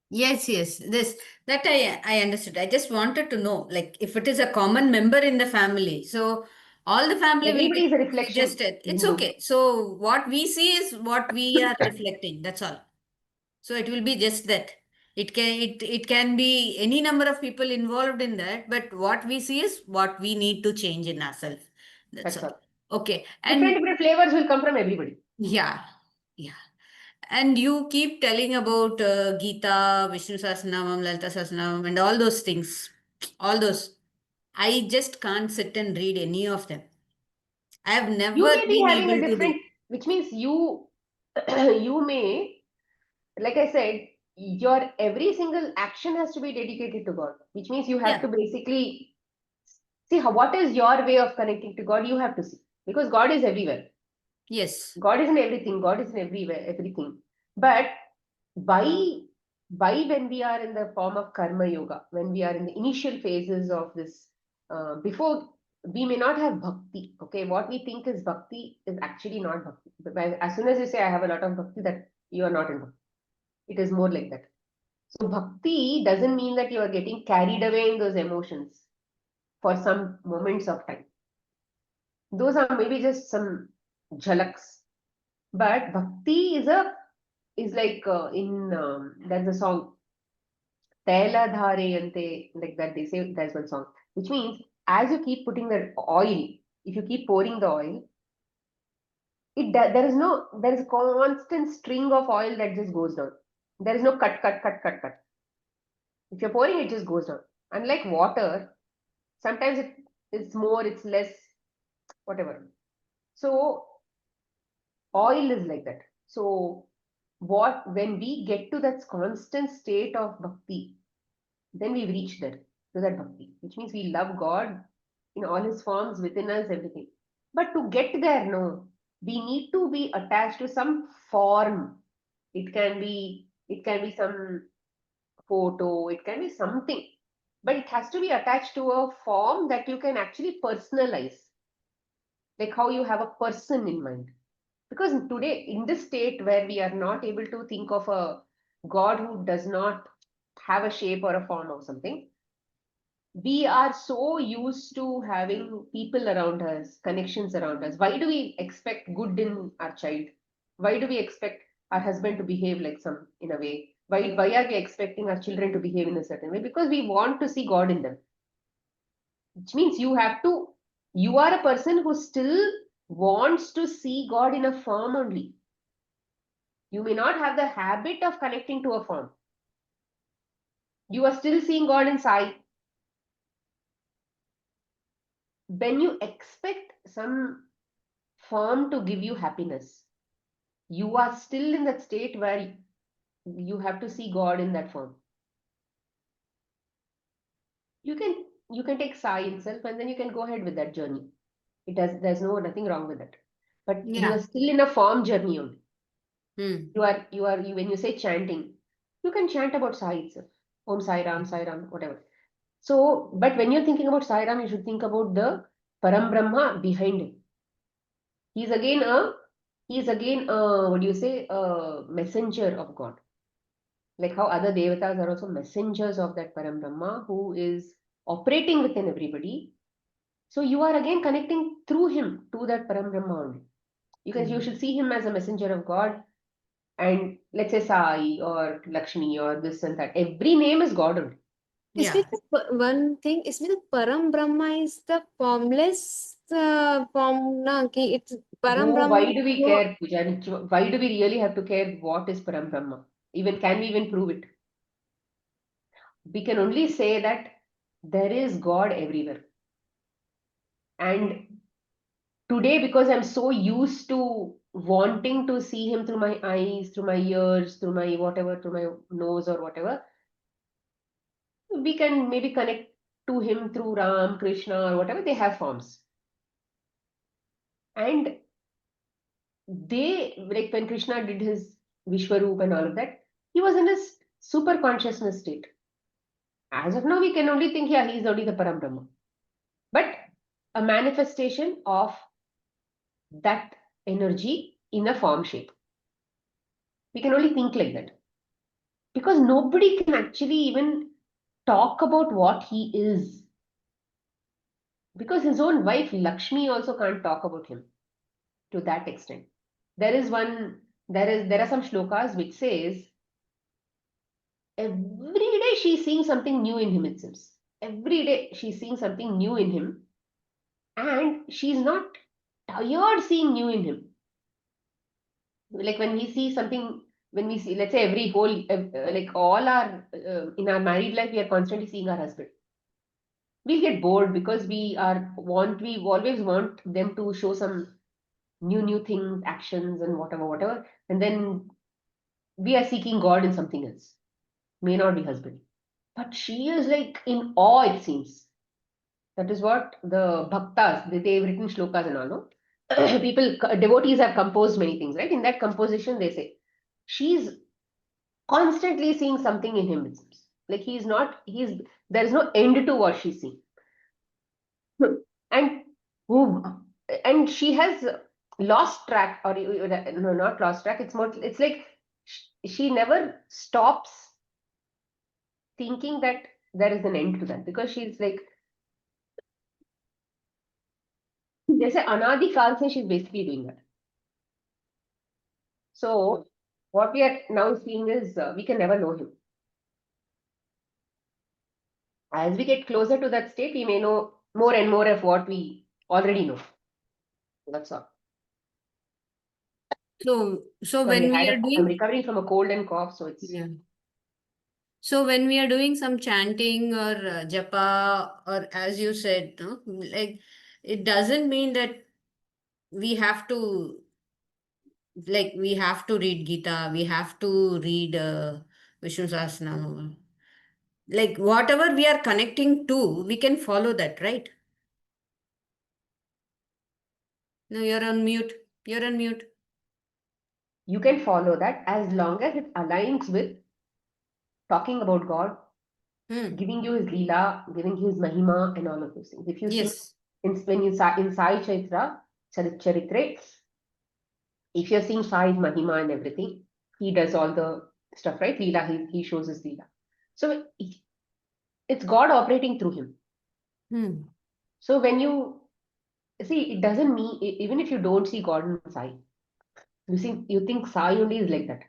Yes, that I understood. I just wanted to know, like, if it is a common member in the family, so all the family will Everybody be is a reflection. suggested. It's Bindu. okay. So what we see is what we are reflecting. That's all. So it will be just that. It can be any number of people involved in that, but what we see is what we need to change in ourselves. That's That's all. all. Okay. Different flavors will come from everybody. Yeah, yeah. And you keep telling about Gita, Vishnu Sahasranamam, Lalita Sahasranamam, and all those things. All those. I just can't sit and read any of them. I have You never may be been having a able to different, do. which means you, you may, like I said, your every single action has to be dedicated to God, which means you have Yeah. to basically see what is your way of connecting to God. You have to see, because God is everywhere. Yes. God is in everything. God is in everywhere, everything. But by when we are in the form of karma yoga, when we are in the initial phases of this, before we may not have bhakti. Okay, what we think is bhakti is actually not bhakti. But as soon as you say I have a lot of bhakti, that you are not in bhakti. It is more like that. So bhakti doesn't mean that you are getting carried away in those emotions for some moments of time. Those are maybe just some jhalaks. But bhakti is like there's a song Tela Dhare Ante, like that they say there's one song, which means as you keep putting the oil, if you keep pouring the oil, there is a constant string of oil that just goes down. There is no cut, cut, cut, cut, cut. If you're pouring, it just goes down. Unlike water, sometimes it's more, it's less, whatever. So oil is like that. So when we get to that constant state of bhakti, then we've reached there to that bhakti, which means we love God in all his forms within us, everything. But to get there, no, we need to be attached to some form. It can be some photo, it can be something, but it has to be attached to a form that you can actually personalize, like how you have a person in mind. Because today, in this state where we are not able to think of a God who does not have a shape or a form or something, we are so used to having people around us, connections around us. Why do we expect good in our child? Why do we expect our husband to behave like some in a way? Why are we expecting our children to behave in a certain way? Because we want to see God in them. Which means you are a person who still wants to see God in a form only. You may not have the habit of connecting to a form. You are still seeing God in Sai. When you expect some form to give you happiness, you are still in that state where you have to see God in that form. You can take Sai itself and then you can go ahead with that journey. There's nothing wrong with it. But you are Yeah. still in a form journey only. Hmm. When you say chanting, you can chant about Sai itself. Om Sai Ram, whatever. So, but when you're thinking about Sai Ram, you should think about the Param Brahma behind him. He's again what do you say, a messenger of God. Like how other devatas are also messengers of that Param Brahma who is operating within everybody. So you are again connecting through him to that Param Brahma only. You should see him as a messenger of God. And let's say Sai or Lakshmi or this and that. Every name is God only. Isn't Yeah. one thing, isn't the Param Brahma is the formless form, na, ki it's Param Brahma. Why do we care, Pooja? Why do we really have to care what is Param Brahma? Can we even prove it? We can only say that there is God everywhere. And today, because I'm so used to wanting to see him through my eyes, through my ears, through my whatever, through my nose or whatever, we can maybe connect to him through Ram, Krishna, or whatever. They have forms. And like when Krishna did his Vishwaroop and all of that, he was in a super consciousness state. As of now, we can only think, yeah, he's only the Param Brahma. But a manifestation of that energy in a form shape. We can only think like that. Because nobody can actually even talk about what he is. Because his own wife, Lakshmi, also can't talk about him to that extent. There are some shlokas which says every day she's seeing something new in him, it seems. Every day she's seeing something new in him, and she's not tired seeing new in him. Like when we see something, when we see, let's say every whole, like all our, in our married life, we are constantly seeing our husband. We'll get bored because we always want them to show some new things, actions, and whatever. And then we are seeking God in something else. May not be husband. But she is like in awe, it seems. That is what the bhaktas, they've written shlokas and all, no? People, devotees have composed many things, right? In that composition, they say, she's constantly seeing something in him, it seems. Like there is no end to what she's seeing. And who, and she has lost track, or no, not lost track, it's like she never stops thinking that there is an end to that, because she's like, they say Anadi Kal se she's basically doing that. So what we are now seeing is we can never know him. As we get closer to that state, we may know more and more of what we already know. That's all. So Sorry, when we are I'm doing, recovering from a cold and cough, so it's yeah. So when we are doing some chanting or japa, or as you said, no, like it doesn't mean that we have to, like we have to read Gita, we have to read Vishnu Sahasranam. Like whatever we are connecting to, we can follow that, right? No, you're on mute. You're on mute. you can follow that as long as it aligns with talking about God, Hmm. giving you his Leela, giving you his Mahima, and all of those things. If you see Yes. when you in Sai Charitre, if you're seeing Sai's Mahima and everything, he does all the stuff, right? Leela, he shows his Leela. So it's God operating through him. Hmm. So when you see, it doesn't mean, even if you don't see God in Sai, you think Sai only is like that.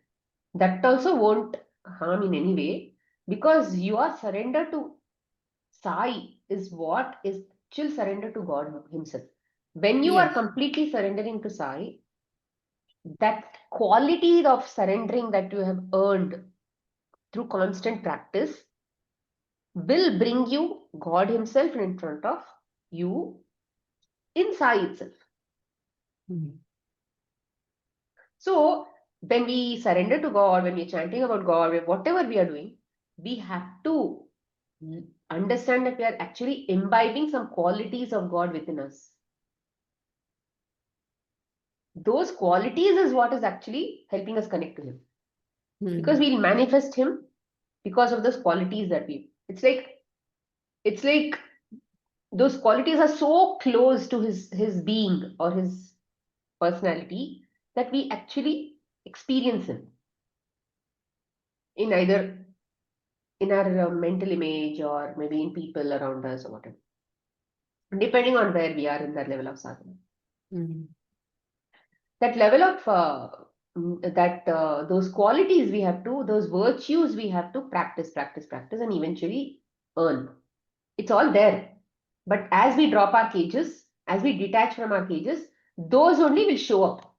That also won't harm in any way, because you are surrendered to Sai is what is still surrender to God himself. When you are Yes. completely surrendering to Sai, that quality of surrendering that you have earned through constant practice will bring you God himself in front of you in Sai itself. Hmm. So when we surrender to God, when we're chanting about God, whatever we are doing, we have to understand that we are actually imbibing some qualities of God within us. Those qualities is what is actually helping us connect to him, because Hmm. we'll manifest him because of those qualities that it's like those qualities are so close to his being or his personality that we actually experience him in either in our mental image, or maybe in people around us, or whatever, depending on where we are in that level of sadhana. Hmm. That level of those qualities we have to, those virtues we have to practice, and eventually earn. It's all there. But as we drop our cages, as we detach from our cages, those only will show up.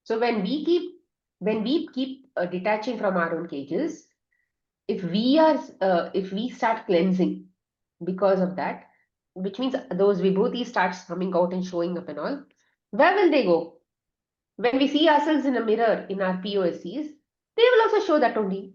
So when we keep detaching from our own cages, if we start cleansing because of that, which means those vibhuti starts coming out and showing up and all, where will they go? When we see ourselves in a mirror in our POSCs, they will also show that only.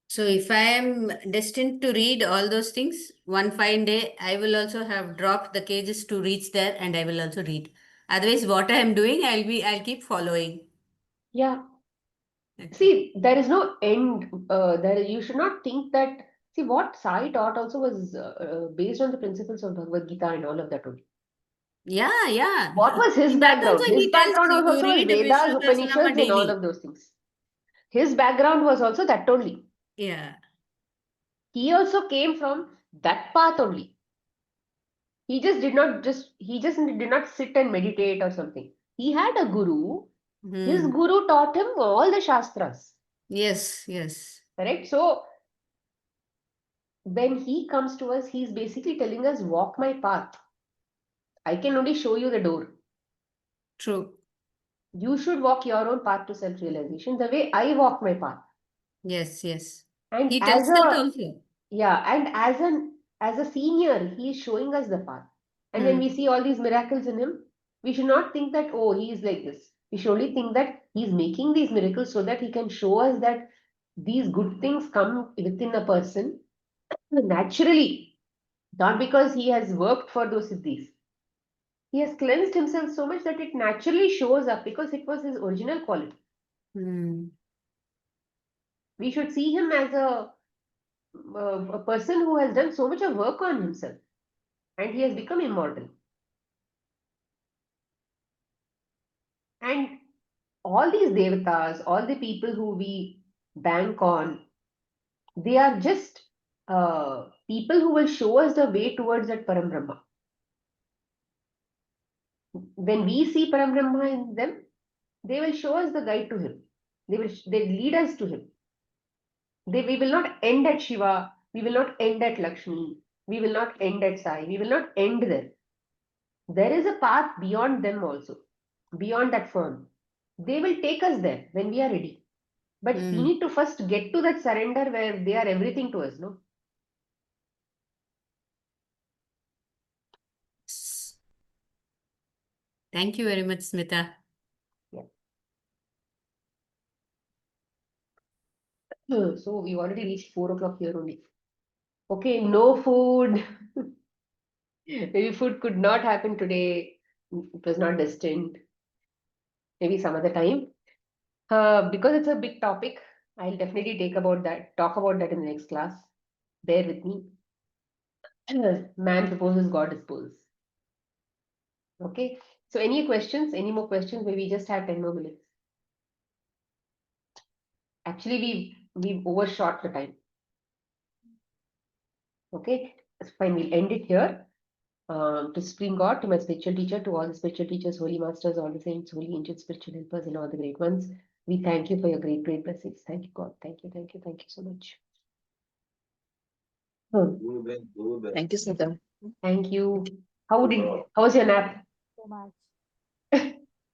So if I am destined to read all those things, one fine day I will also have dropped the cages to reach there, and I will also read. Otherwise, what I am doing, I'll keep following. Yeah. Okay. See, there is no end. There, you should not think that. See, what Sai taught also was based on the principles of Bhagavad Gita and all of that only. Yeah, yeah. What was his In that background? also His he tells background you was also read Vedas, Vishnu Sahasranama Upanishads, and all of daily. those things. His background was also that only. Yeah. He also came from that path only. He just did not sit and meditate or something. He had a guru. His Hmm. guru taught him all the Shastras. Yes, yes. Correct? So, when he comes to us, he's basically telling us, walk my path. I can only show you the door. True. You should walk your own path to self-realization the way I walk my path. Yes, yes. And He as tells that a also. yeah, and as a senior, he is showing us the path. And when Hmm. we see all these miracles in him, we should not think that, oh, he is like this. We should only think that he's making these miracles so that he can show us that these good things come within a person naturally, not because he has worked for those siddhis. He has cleansed himself so much that it naturally shows up because it was his original quality. Hmm. We should see him as a person who has done so much of work on himself and he has become immortal. And all these devatas, all the people who we bank on, they are just people who will show us the way towards that Param Brahma. When we see Param Brahma in them, they will show us the guide to him. They lead us to him. We will not end at Shiva. We will not end at Lakshmi. We will not end at Sai. We will not end there. There is a path beyond them also, beyond that firm. They will take us there when we are ready. But we Hmm. need to first get to that surrender where they are everything to us, no? S- Thank you very much, Smita. So we already reached 4 o'clock here only. Okay, no food. Maybe food could not happen today. It was not destined. Maybe some other time. Because it's a big topic, I'll definitely talk about that in the next class. Bear with me. Man proposes, God disposes. Okay. So any questions? Any more questions? Maybe we just have 10 more minutes. Actually, we've overshot the time. Okay. It's fine. We'll end it here. To Supreme God, to my spiritual teacher, to all the spiritual teachers, holy masters, all the saints, holy angels, spiritual helpers, and all the great ones. We thank you for your great, great blessings. Thank you, God. Thank you, thank you, thank you so much. Thank you, Sita. Thank you. How was your nap? So much.